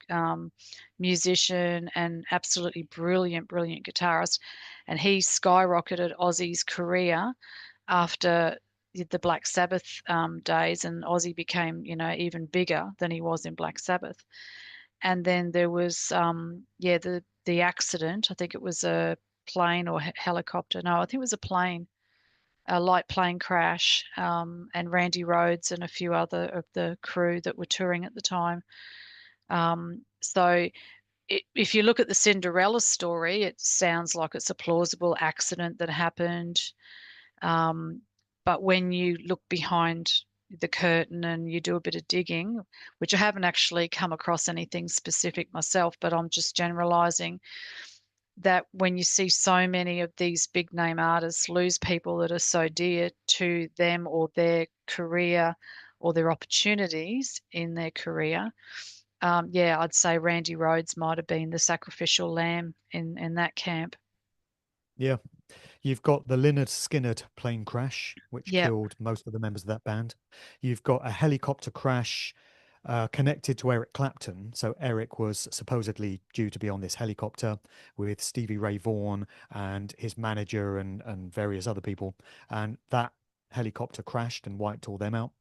musician and absolutely brilliant, brilliant guitarist. And he skyrocketed Ozzy's career after the Black Sabbath days, and Ozzy became, even bigger than he was in Black Sabbath. And then there was, yeah, the accident. I think it was a plane or helicopter. No, I think it was a plane, a light plane crash. And Randy Rhoads and a few other of the crew that were touring at the time. So if you look at the Cinderella story, it sounds like it's a plausible accident that happened. Um, but when you look behind the curtain and you do a bit of digging, which I haven't actually come across anything specific myself, but I'm just generalizing that when you see so many of these big name artists lose people that are so dear to them or their career or their opportunities in their career, yeah, I'd say Randy Rhoads might have been the sacrificial lamb in that camp. Yeah. You've got the Lynyrd Skynyrd plane crash, which Yep, killed most of the members of that band. You've got a helicopter crash connected to Eric Clapton. So Eric was supposedly due to be on this helicopter with Stevie Ray Vaughan and his manager and various other people. And that helicopter crashed and wiped all them out.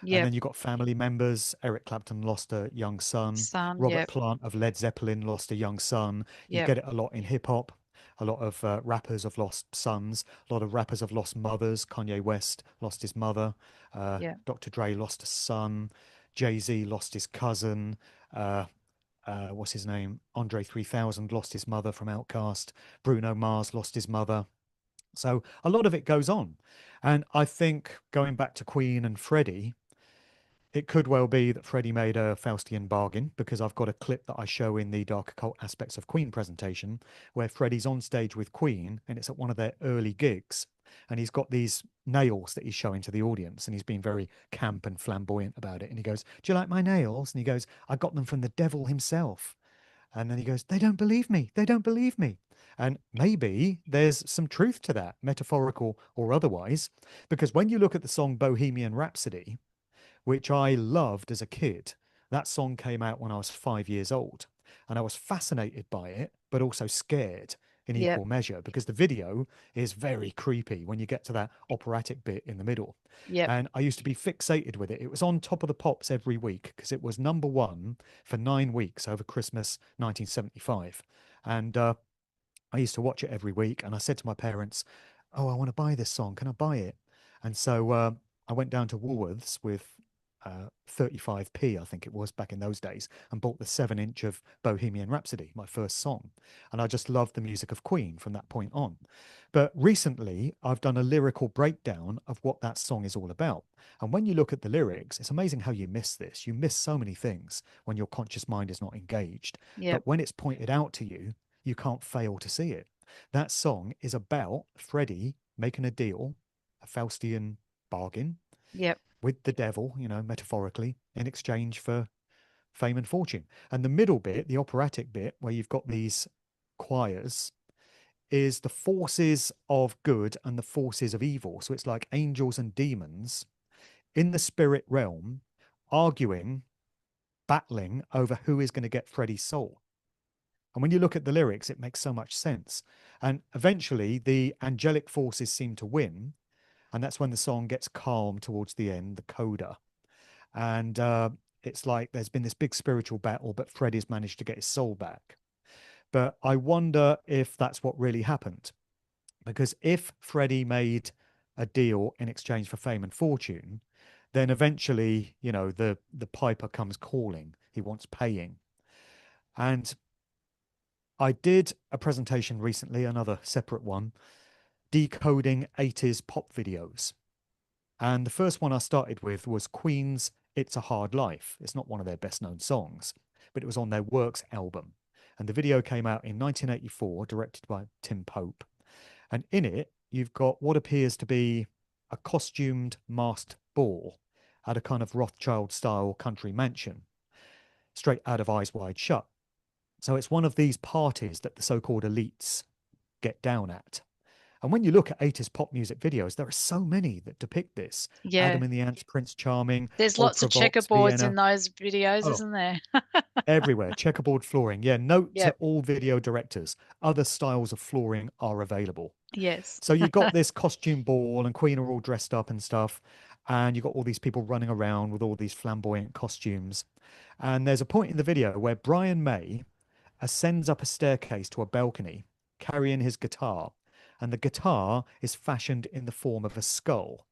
And yep, then you've got family members. Eric Clapton lost a young son. son, Robert yep, Plant of Led Zeppelin lost a young son. You yep, get it a lot in hip hop. A lot of rappers have lost sons. A lot of rappers have lost mothers. Kanye West lost his mother. yep, Dr. Dre lost a son. Jay-Z lost his cousin. Uh, what's his name? Andre 3000 lost his mother from Outkast. Bruno Mars lost his mother. So a lot of it goes on. And I think going back to Queen and Freddie, it could well be that Freddie made a Faustian bargain because I've got a clip that I show in the Dark Occult Aspects of Queen presentation where Freddie's on stage with Queen and it's at one of their early gigs. And he's got these nails that he's showing to the audience and he's been very camp and flamboyant about it. And he goes, "Do you like my nails?" And he goes, "I got them from the devil himself." And then he goes, "They don't believe me. They don't believe me." And maybe there's some truth to that, metaphorical or otherwise, because when you look at the song Bohemian Rhapsody, which I loved as a kid. That song came out when I was 5 years old, and I was fascinated by it, but also scared in yep, equal measure because the video is very creepy when you get to that operatic bit in the middle. yep, And I used to be fixated with it. It was on top of the pops every week because it was number one for 9 weeks over Christmas 1975. And I used to watch it every week, and I said to my parents, "Oh, I want to buy this song. Can I buy it?" And so I went down to Woolworths with 35p, I think it was back in those days, and bought the 7-inch of Bohemian Rhapsody, my first song. And I just loved the music of Queen from that point on. But recently, I've done a lyrical breakdown of what that song is all about. And when you look at the lyrics, it's amazing how you miss this. You miss so many things when your conscious mind is not engaged. Yep. But when it's pointed out to you, you can't fail to see it. That song is about Freddie making a deal, a Faustian bargain Yep. with the devil, metaphorically, in exchange for fame and fortune. And the middle bit, the operatic bit, where you've got these choirs, is the forces of good and the forces of evil. So it's like angels and demons in the spirit realm arguing, battling over who is going to get Freddie's soul. And when you look at the lyrics, it makes so much sense. And eventually, the angelic forces seem to win. And that's when the song gets calm towards the end, the coda. And it's like there's been this big spiritual battle, but Freddie's managed to get his soul back. But I wonder if that's what really happened. Because if Freddie made a deal in exchange for fame and fortune, then eventually, the piper comes calling. He wants paying. And I did a presentation recently, another separate one, decoding 80s pop videos. And the first one I started with was Queen's It's a Hard Life. It's not one of their best known songs, but it was on their Works album. And the video came out in 1984, directed by Tim Pope. And in it, you've got what appears to be a costumed masked ball at a kind of Rothschild style country mansion, straight out of Eyes Wide Shut. So it's one of these parties that the so called elites get down at. And when you look at 80s pop music videos, there are so many that depict this. Yeah. Adam and the Ants, Prince Charming, There's lots of Ultravox, checkerboards in Vienna. those videos, Oh, isn't there? everywhere. Checkerboard flooring. Yeah, note to Yep. all video directors, other styles of flooring are available. Yes. So you've got this costume ball and Queen are all dressed up and stuff. And you've got all these people running around with all these flamboyant costumes. And there's a point in the video where Brian May ascends up a staircase to a balcony carrying his guitar. And the guitar is fashioned in the form of a skull.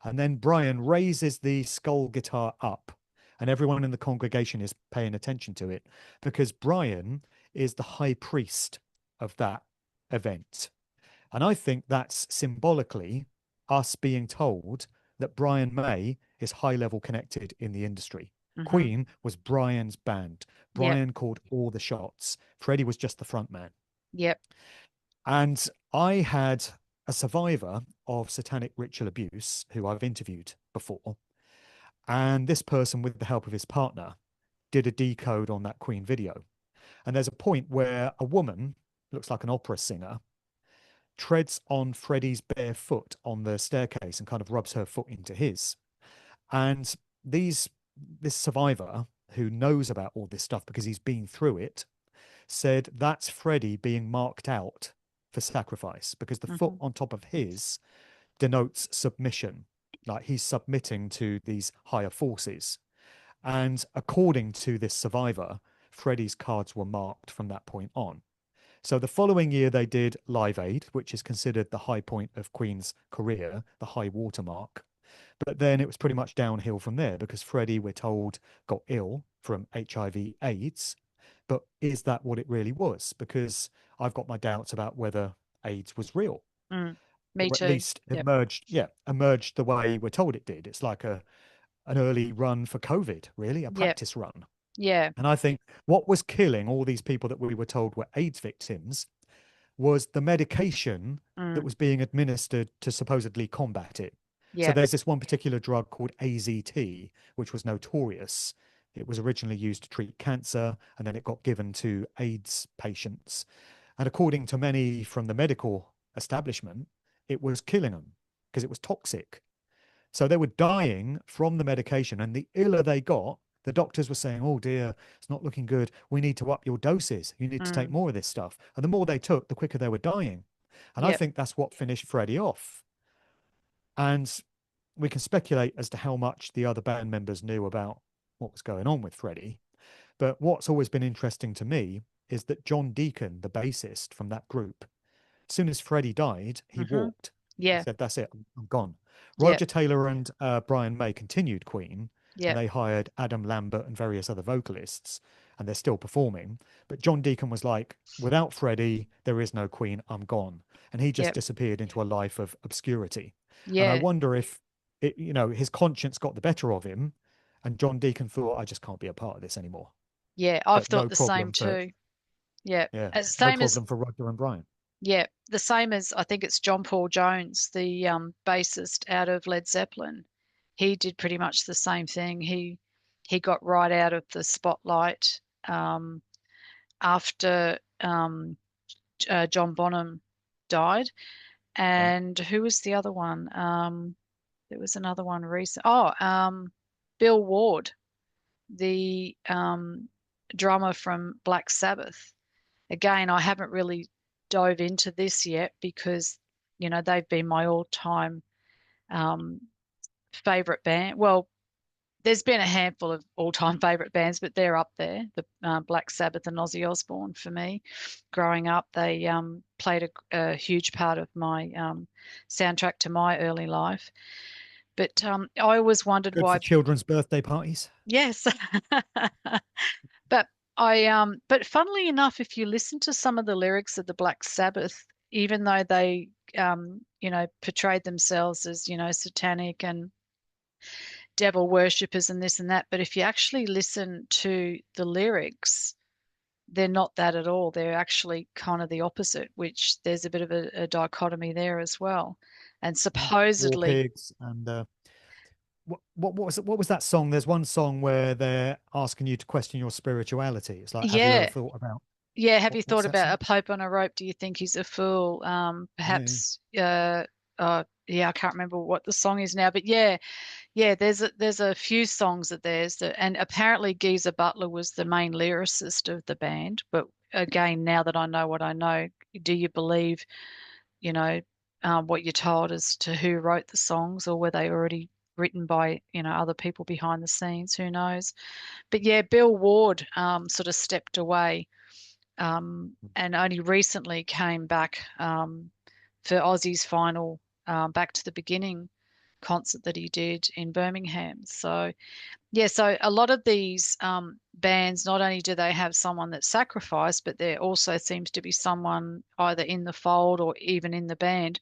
And then Brian raises the skull guitar up, and everyone in the congregation is paying attention to it because Brian is the high priest of that event. And I think that's symbolically us being told that Brian May is high level connected in the industry. Hmm. Queen was Brian's band. Yep. Brian called all the shots. Freddie was just the front man. Yep. And I had a survivor of satanic ritual abuse who I've interviewed before. And this person, with the help of his partner, did a decode on that Queen video. And there's a point where a woman, looks like an opera singer, treads on Freddie's bare foot on the staircase and kind of rubs her foot into his. And this survivor who knows about all this stuff because he's been through it said that's Freddie being marked out for sacrifice because the foot Hmm. on top of his denotes submission. Like he's submitting to these higher forces. And according to this survivor, Freddie's cards were marked from that point on. So the following year, they did Live Aid, which is considered the high point of Queen's career, the high watermark. But then it was pretty much downhill from there because Freddie, we're told, got ill from HIV/AIDS. But is that what it really was? Because I've got my doubts about whether AIDS was real, Mm. Me or at too. least Yep. emerged the way we're told it did. It's like an early run for COVID, really, a Yep. practice run. Yeah. And I think what was killing all these people that we were told were AIDS victims was the medication that Mm. was being administered to supposedly combat it. So Yeah. there's this one particular drug called AZT, which was notorious. It was originally used to treat cancer, and then it got given to AIDS patients. And according to many from the medical establishment, it was killing them because it was toxic. So they were dying from the medication, and the iller they got, the doctors were saying, "Oh dear, it's not looking good. We need to up your doses. You need to take Mm. more of this stuff." And the more they took, the quicker they were dying. And I Yep. think that's what finished Freddie off. And we can speculate as to how much the other band members knew about what was going on with Freddie. But what's always been interesting to me is that John Deacon, the bassist from that group, as soon as Freddie died, he Hmm. walked. He Yeah. said, "That's it, I'm gone." Yep. Roger Taylor and Brian May continued Queen, and Yep. they hired Adam Lambert and various other vocalists, and they're still performing. But John Deacon was like, without Freddie, there is no Queen, I'm gone. And he just Yep. disappeared into a life of obscurity. And I Yeah. wonder if his conscience got the better of him, and John Deacon thought, I just can't be a part of this anymore. Yeah. I've But thought no the same problem for, too. Yeah. yeah, no Same as problem for Roger and Brian. Yeah, the same as I think it's John Paul Jones, the bassist out of Led Zeppelin. He did pretty much the same thing. He got right out of the spotlight after John Bonham died. Right. And who was the other one? There was another one recent. Oh, Bill Ward, the drummer from Black Sabbath. Again, I haven't really dove into this yet because, they've been my all-time um, favorite band. Well, there's been a handful of all-time favorite bands, but they're up there. The Black Sabbath and Ozzy Osbourne for me. Growing up, they played a huge part of my soundtrack to my early life. But I always wondered Good for why. children's birthday parties. Yes, but but funnily enough, if you listen to some of the lyrics of the Black Sabbath, even though they portrayed themselves as, satanic and devil worshippers and this and that, but if you actually listen to the lyrics, they're not that at all. They're actually kind of the opposite, which there's a bit of a dichotomy there as well. And Yeah. War supposedly, pigs and what was that song? There's one song where they're asking you to question your spirituality. It's like, have you ever yeah, thought about yeah. Have you what's thought that about a song? pope on a rope? Do you think he's a fool? Yeah, Perhaps. Yeah, I can't remember what the song is now, but yeah, yeah. There's a few songs of theirs and apparently Geezer Butler was the main lyricist of the band. But again, now that I know what I know, do you believe, you know, what you're told as to who wrote the songs, or were they already written by, other people behind the scenes? Who knows? But yeah, Bill Ward sort of stepped away and only recently came back for Ozzy's final Back to the Beginning concert that he did in Birmingham. So, yeah, so a lot of these bands, not only do they have someone that's sacrificed, but there also seems to be someone either in the fold or even in the band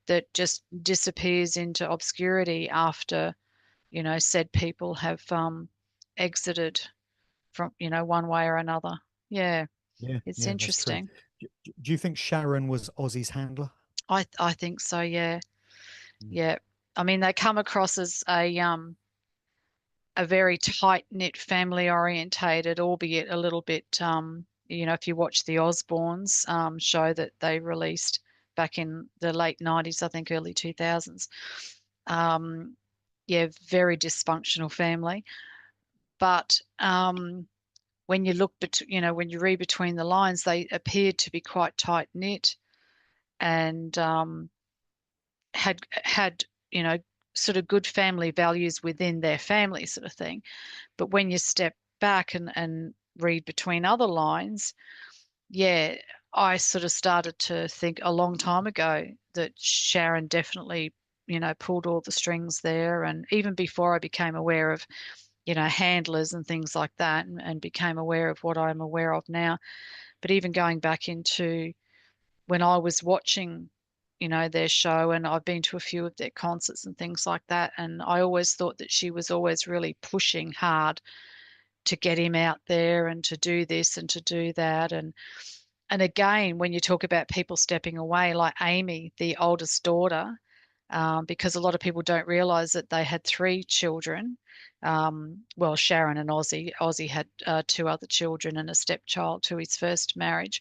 that just disappears into obscurity after, said people have exited from, one way or another. Yeah, yeah, it's yeah, that's true. interesting. Do you think Sharon was Ozzy's handler? I think so, yeah. Mm. Yeah. I mean, they come across as a very tight-knit, family orientated, albeit a little bit if you watch the Osbournes show that they released back in the late 90s, I think early 2000s. Um, yeah, very dysfunctional family. But when you when you read between the lines, they appeared to be quite tight-knit and had sort of good family values within their family, sort of thing. But when you step back and read between other lines, yeah, I sort of started to think a long time ago that Sharon definitely, pulled all the strings there. And even before I became aware of, handlers and things like that, and became aware of what I'm aware of now. But even going back into when I was watching, their show, and I've been to a few of their concerts and things like that. And I always thought that she was always really pushing hard to get him out there and to do this and to do that. And again, when you talk about people stepping away, like Amy, the oldest daughter, because a lot of people don't realize that they had three children. Well, Sharon and Ozzy. Ozzy had two other children and a stepchild to his first marriage.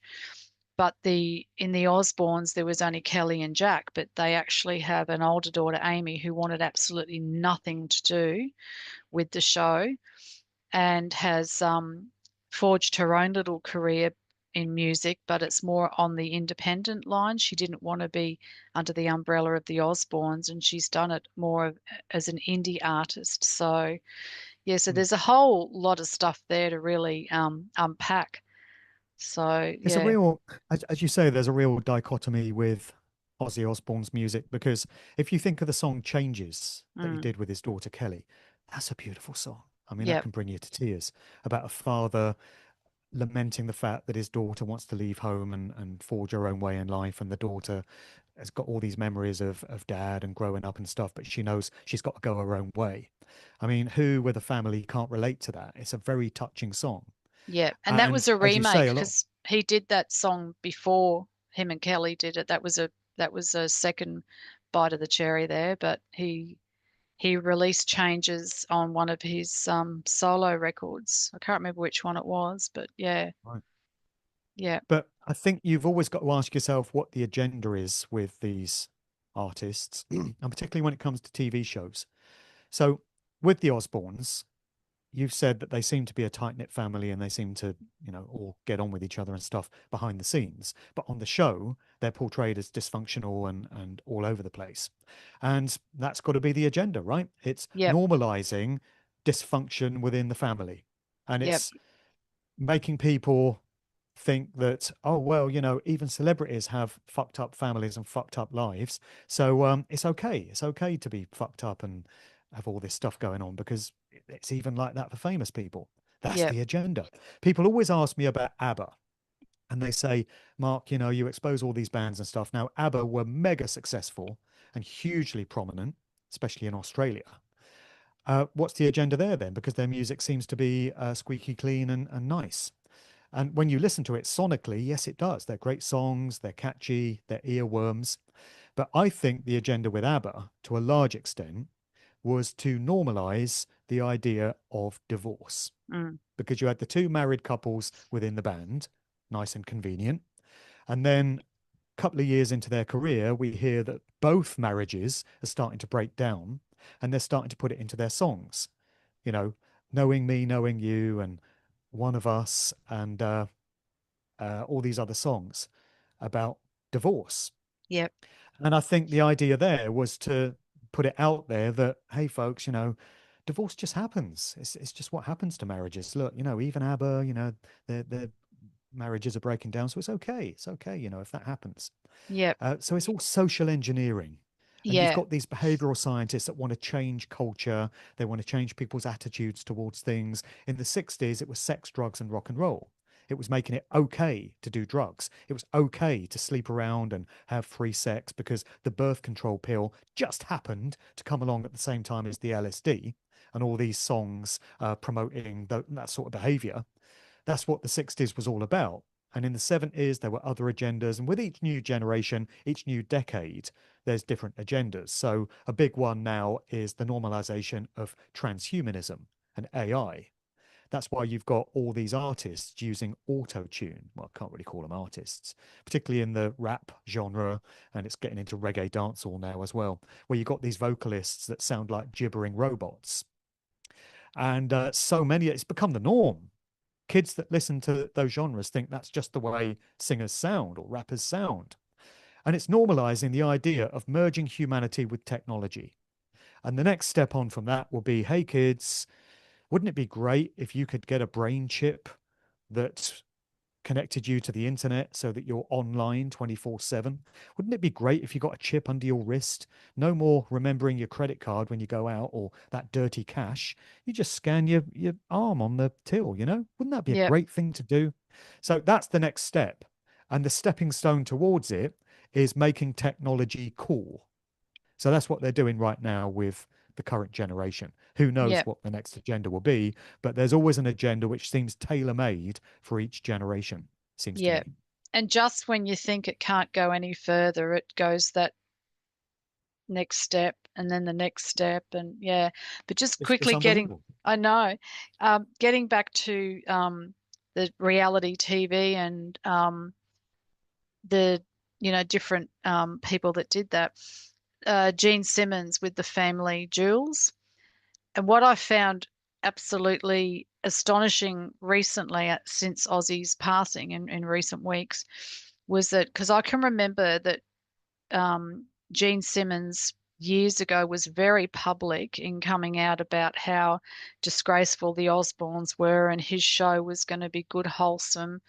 But in the Osbournes, there was only Kelly and Jack, but they actually have an older daughter, Amy, who wanted absolutely nothing to do with the show and has forged her own little career in music, but it's more on the independent line. She didn't want to be under the umbrella of the Osbournes, and she's done it more as an indie artist. So, yeah, so Mm. there's a whole lot of stuff there to really unpack. So, It's a yeah, real, as you say, there's a real dichotomy with Ozzy Osbourne's music because if you think of the song Changes that he Mm. did with his daughter Kelly, that's a beautiful song. I mean, that Yep. can bring you to tears about a father lamenting the fact that his daughter wants to leave home and forge her own way in life. And the daughter has got all these memories of dad and growing up and stuff, but she knows she's got to go her own way. I mean, who with a family can't relate to that? It's a very touching song. Yep. And that was And a as you say, remake a lot, because he did that song before him and Kelly did it. That was a second bite of the cherry there, but he released changes on one of his solo records. I can't remember which one it was, but yeah, right. yeah, But I think you've always got to ask yourself what the agenda is with these artists, and particularly when it comes to TV shows. So with the Osbournes, you've said that they seem to be a tight-knit family and they seem to, all get on with each other and stuff behind the scenes. But on the show, they're portrayed as dysfunctional and all over the place. And that's got to be the agenda, right? It's yep, normalizing dysfunction within the family. And yep, it's making people think that, oh, well, even celebrities have fucked up families and fucked up lives. So it's okay. It's okay to be fucked up and have all this stuff going on because it's even like that for famous people. That's yep, the agenda. People always ask me about ABBA and they say, Mark, you expose all these bands and stuff. Now, ABBA were mega successful and hugely prominent, especially in Australia. What's the agenda there then? Because their music seems to be squeaky clean and nice. And when you listen to it sonically, yes, it does. They're great songs, they're catchy, they're earworms. But I think the agenda with ABBA, to a large extent, was to normalize the idea of divorce. mm, Because you had the two married couples within the band, nice and convenient. And then a couple of years into their career, we hear that both marriages are starting to break down and they're starting to put it into their songs. You know, knowing me, knowing you, and one of us, and all these other songs about divorce. yep, And I think the idea there was to put it out there that, hey, folks, divorce just happens. It's just what happens to marriages. Look, even ABBA, their marriages are breaking down. So it's okay. It's okay, if that happens. yep, So it's all social engineering. And you've yeah, got these behavioral scientists that want to change culture. They want to change people's attitudes towards things. In the 60s, it was sex, drugs, and rock and roll. It was making it okay to do drugs. It was okay to sleep around and have free sex because the birth control pill just happened to come along at the same time as the LSD and all these songs promoting that sort of behavior. That's what the 60s was all about. And in the 70s, there were other agendas. And with each new generation, each new decade, there's different agendas. So a big one now is the normalization of transhumanism and AI. That's why you've got all these artists using auto tune. Well, I can't really call them artists, particularly in the rap genre. And it's getting into reggae dancehall now as well, where you've got these vocalists that sound like gibbering robots. And so many, it's become the norm. Kids that listen to those genres think that's just the way singers sound or rappers sound. And it's normalizing the idea of merging humanity with technology. And the next step on from that will be, hey, kids, wouldn't it be great if you could get a brain chip that connected you to the internet so that you're online 24/7? Wouldn't it be great if you got a chip under your wrist? No more remembering your credit card when you go out or that dirty cash. You just scan your arm on the till, Wouldn't that be a yep, great thing to do? So that's the next step. And the stepping stone towards it is making technology cool. So that's what they're doing right now with the current generation. Who knows yep, what the next agenda will be, but there's always an agenda which seems tailor-made for each generation, seems to yep. me. And just when you think it can't go any further, it goes that next step and then the next step. And yeah, but just It's quickly getting, unbelievable. I know, getting back to the reality TV and the, different people that did that. Gene Simmons with the family jewels. And what I found absolutely astonishing recently, since Ozzy's passing in recent weeks, was that because I can remember that Gene Simmons years ago was very public in coming out about how disgraceful the Osbournes were, and his show was going to be good, wholesome,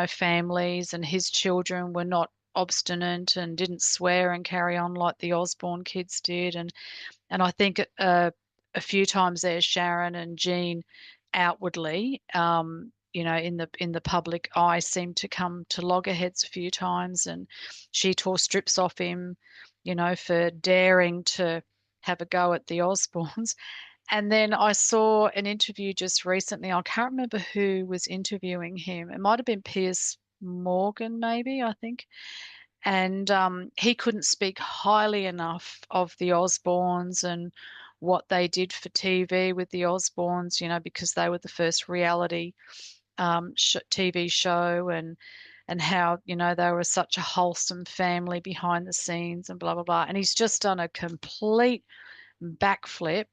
families, and his children were not obstinate and didn't swear and carry on like the Osborne kids did. And I think a few times there, Sharon and Jean outwardly, in the public eye, seemed to come to loggerheads a few times, and she tore strips off him, for daring to have a go at the Osbornes. And then I saw an interview just recently. I can't remember who was interviewing him. It might have been Piers Morgan, maybe, I think. And he couldn't speak highly enough of the Osbournes and what they did for TV with the Osbournes, because they were the first reality TV show, and how, they were such a wholesome family behind the scenes and blah, blah, blah. And he's just done a complete backflip.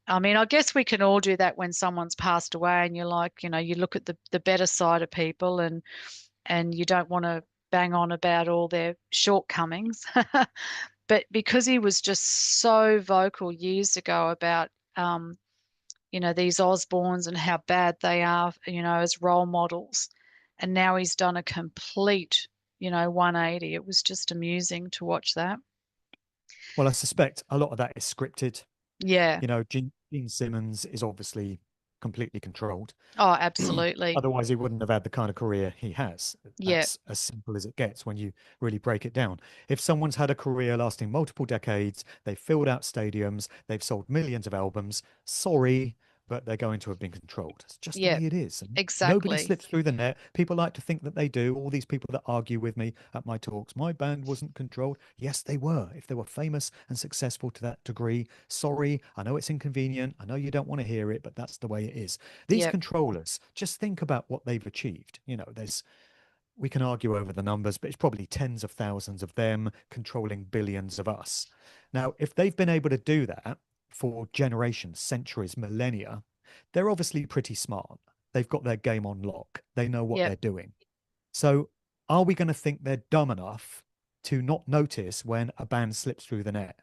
I mean, I guess we can all do that when someone's passed away and you're like, you look at the better side of people, and you don't want to bang on about all their shortcomings. But because he was just so vocal years ago about, these Osbournes and how bad they are, as role models, and now he's done a complete, 180. It was just amusing to watch that. Well, I suspect a lot of that is scripted. Yeah. Gene Simmons is obviously completely controlled. Oh, absolutely. Otherwise, he wouldn't have had the kind of career he has. Yeah. That's as simple as it gets when you really break it down. If someone's had a career lasting multiple decades, they've filled out stadiums, they've sold millions of albums, sorry, but they're going to have been controlled. It's just the Yeah. way it is. And nobody Exactly. slips through the net. People like to think that they do. All these people that argue with me at my talks, my band wasn't controlled. Yes, they were. If they were famous and successful to that degree, sorry, I know it's inconvenient. I know you don't want to hear it, but that's the way it is. These Yep. controllers, just think about what they've achieved. There's we can argue over the numbers, but it's probably tens of thousands of them controlling billions of us. Now, if they've been able to do that for generations, centuries, millennia, they're obviously pretty smart. They've got their game on lock. They know what Yep. they're doing. So, are we going to think they're dumb enough to not notice when a band slips through the net?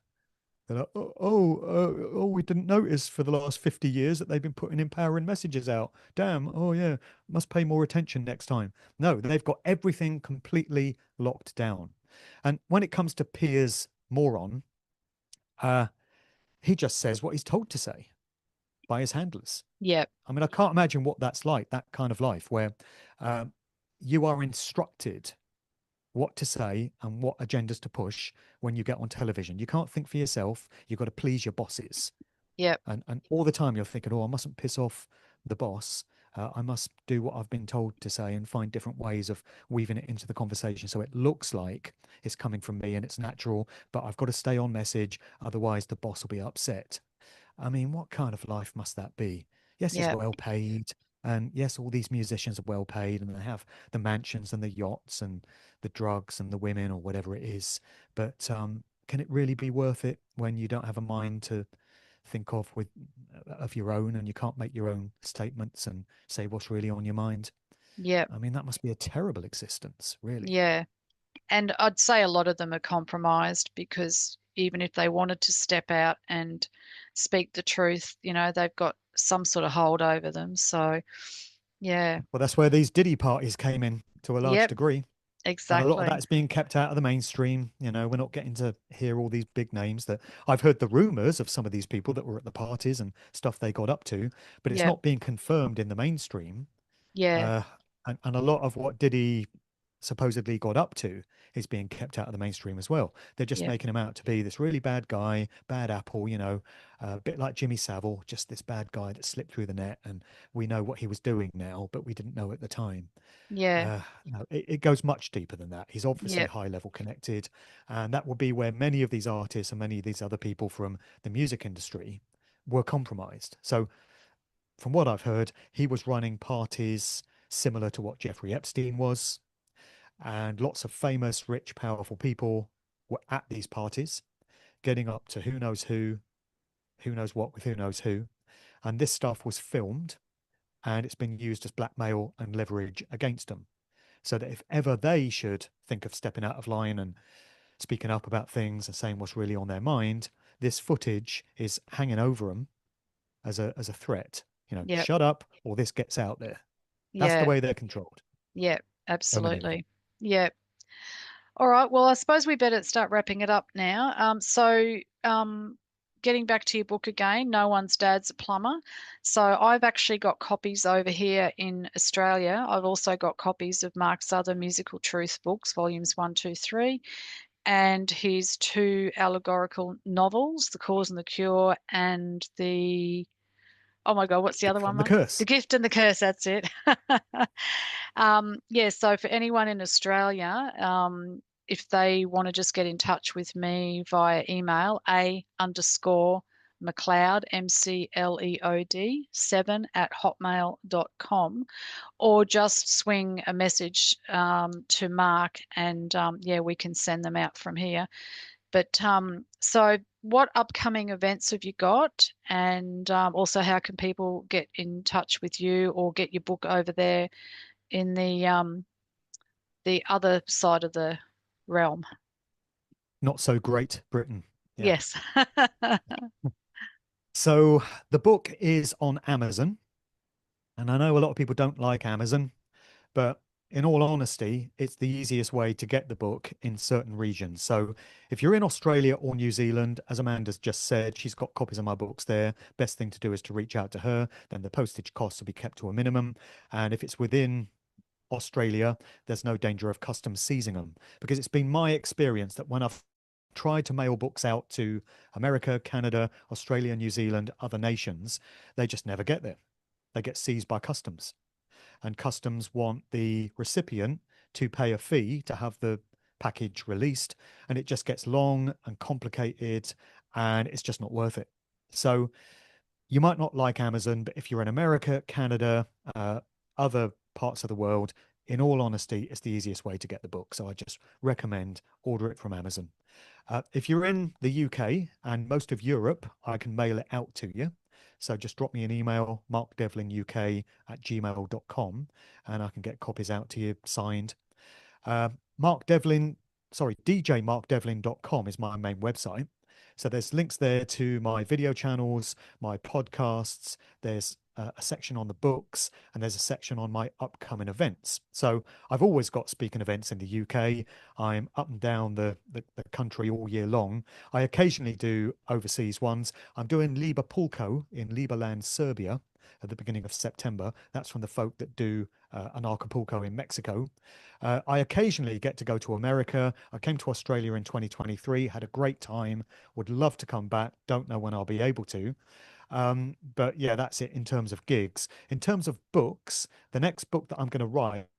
They're like, we didn't notice for the last 50 years that they've been putting empowering messages out. Damn, oh yeah, must pay more attention next time. No, they've got everything completely locked down. And when it comes to Piers Moron, uh, he just says what he's told to say by his handlers. Yep. I mean, I can't imagine what that's like, that kind of life where um, you are instructed what to say and what agendas to push when you get on television. You can't think for yourself. You've got to please your bosses. Yep. And all the time you're thinking, oh, I mustn't piss off the boss. I must do what I've been told to say and find different ways of weaving it into the conversation so it looks like it's coming from me and it's natural, but I've got to stay on message. Otherwise, the boss will be upset. I mean, what kind of life must that be? Yes, it's Yep. well paid. And yes, all these musicians are well paid and they have the mansions and the yachts and the drugs and the women or whatever it is. But can it really be worth it when you don't have a mind to think of your own and you can't make your own statements and say what's really on your mind? Yep. I mean, that must be a terrible existence, really. Yeah. And I'd say a lot of them are compromised, because even if they wanted to step out and speak the truth, they've got some sort of hold over them. So, yeah. Well, that's where these Diddy parties came in to a large Yep. degree. And a lot of Exactly. that's being kept out of the mainstream. We're not getting to hear all these big names that I've heard the rumors of some of these people that were at the parties and stuff they got up to, but it's Yep. not being confirmed in the mainstream. Yeah. Uh, and a lot of what Diddy supposedly got up to is being kept out of the mainstream as well. They're just Yep. making him out to be this really bad guy, bad apple, a bit like Jimmy Savile, just this bad guy that slipped through the net. And we know what he was doing now, but we didn't know at the time. Yeah. No, it goes much deeper than that. He's obviously Yep. high level connected, and that would be where many of these artists and many of these other people from the music industry were compromised. So, from what I've heard, he was running parties similar to what Jeffrey Epstein was, and lots of famous, rich, powerful people were at these parties, getting up to who knows what with who knows who. And this stuff was filmed and it's been used as blackmail and leverage against them. So that if ever they should think of stepping out of line and speaking up about things and saying what's really on their mind, this footage is hanging over them as a threat. Yep. Shut up or this gets out there. That's the Yeah. way they're controlled. Yep. So many of them. Absolutely. Yep. All right. Well, I suppose we better start wrapping it up now. Getting back to your book again, No One's Dad's a Plumber. So I've actually got copies over here in Australia. I've also got copies of Mark's other musical truth books, volumes one, two, three, and his two allegorical novels, The Cause and the Cure, and oh my God, what's the other Gift one, and the Mark? The Curse. Gift and the Curse. That's it. Yeah, so for anyone in Australia, if they want to just get in touch with me via email, a_McLeod, MCLEOD, 7 @hotmail.com, or just swing a message to Mark and yeah, we can send them out from here. But so what upcoming events have you got? And also, how can people get in touch with you or get your book over there in the other side of the realm? Not so great Britain. Yeah. Yes. So the book is on Amazon, and I know a lot of people don't like Amazon, but in all honesty, it's the easiest way to get the book in certain regions. So if you're in Australia or New Zealand, as Amanda's just said, she's got copies of my books there. Best thing to do is to reach out to her. Then the postage costs will be kept to a minimum. And if it's within Australia, there's no danger of customs seizing them. Because it's been my experience that when I've tried to mail books out to America, Canada, Australia, New Zealand, other nations, they just never get there. They get seized by customs, and customs want the recipient to pay a fee to have the package released, and it just gets long and complicated, and it's just not worth it. So you might not like Amazon, but if you're in America, Canada, other parts of the world, in all honesty, it's the easiest way to get the book. So I just recommend order it from Amazon. If you're in the UK and most of Europe, I can mail it out to you. So just drop me an email, markdevlinuk@gmail.com, and I can get copies out to you signed. Mark Devlin, sorry, djmarkdevlin.com is my main website. So there's links there to my video channels, my podcasts. There's a section on the books, and there's a section on my upcoming events. So I've always got speaking events in the UK. I'm up and down the country all year long. I occasionally do overseas ones. I'm doing Liber Pulko in Liberland, Serbia at the beginning of September. That's from the folk that do an Acapulco in Mexico. I occasionally get to go to America. I came to Australia in 2023, had a great time, would love to come back. Don't know when I'll be able to. But yeah, that's it in terms of gigs. In terms of books, the next book that I'm going to write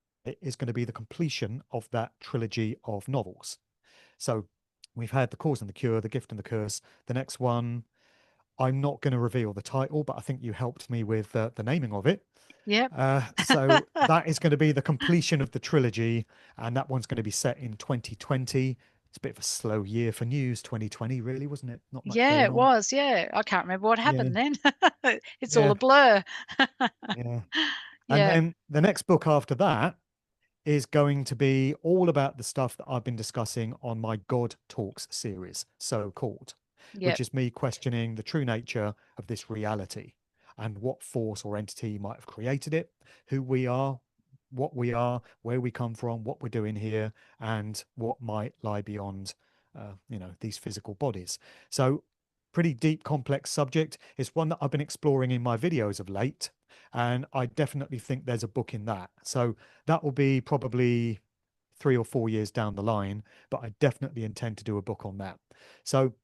is going to be the completion of that trilogy of novels. So we've had The Cause and the Cure, The Gift and the Curse. The next one, I'm not going to reveal the title, but I think you helped me with the naming of it. Yep. So that is going to be the completion of the trilogy, and that one's going to be set in 2020. It's a bit of a slow year for news, 2020, really, wasn't it? Not much Yeah, going it on. was. Yeah. I can't remember what Yeah, happened then. It's all yeah, a blur. yeah. And Yeah. then the next book after that is going to be all about the stuff that I've been discussing on my God Talks series, so called, which Yep. is me questioning the true nature of this reality and what force or entity might have created it, who we are, where we come from, what we're doing here, and what might lie beyond, these physical bodies. So, pretty deep, complex subject. It's one that I've been exploring in my videos of late, and I definitely think there's a book in that. So that will be probably 3 or 4 years down the line, but I definitely intend to do a book on that. So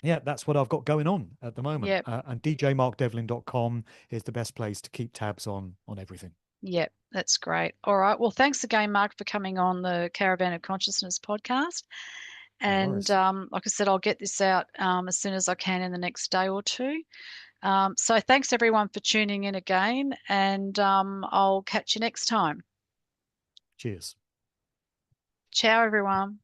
yeah, that's what I've got going on at the moment. Yep. And djmarkdevlin.com is the best place to keep tabs on everything. Yep. That's great. All right. Well, thanks again, Mark, for coming on the Caravan of Consciousness podcast. No And worries. like I said, I'll get this out as soon as I can in the next day or two. So thanks everyone for tuning in again, and I'll catch you next time. Cheers. Ciao, everyone.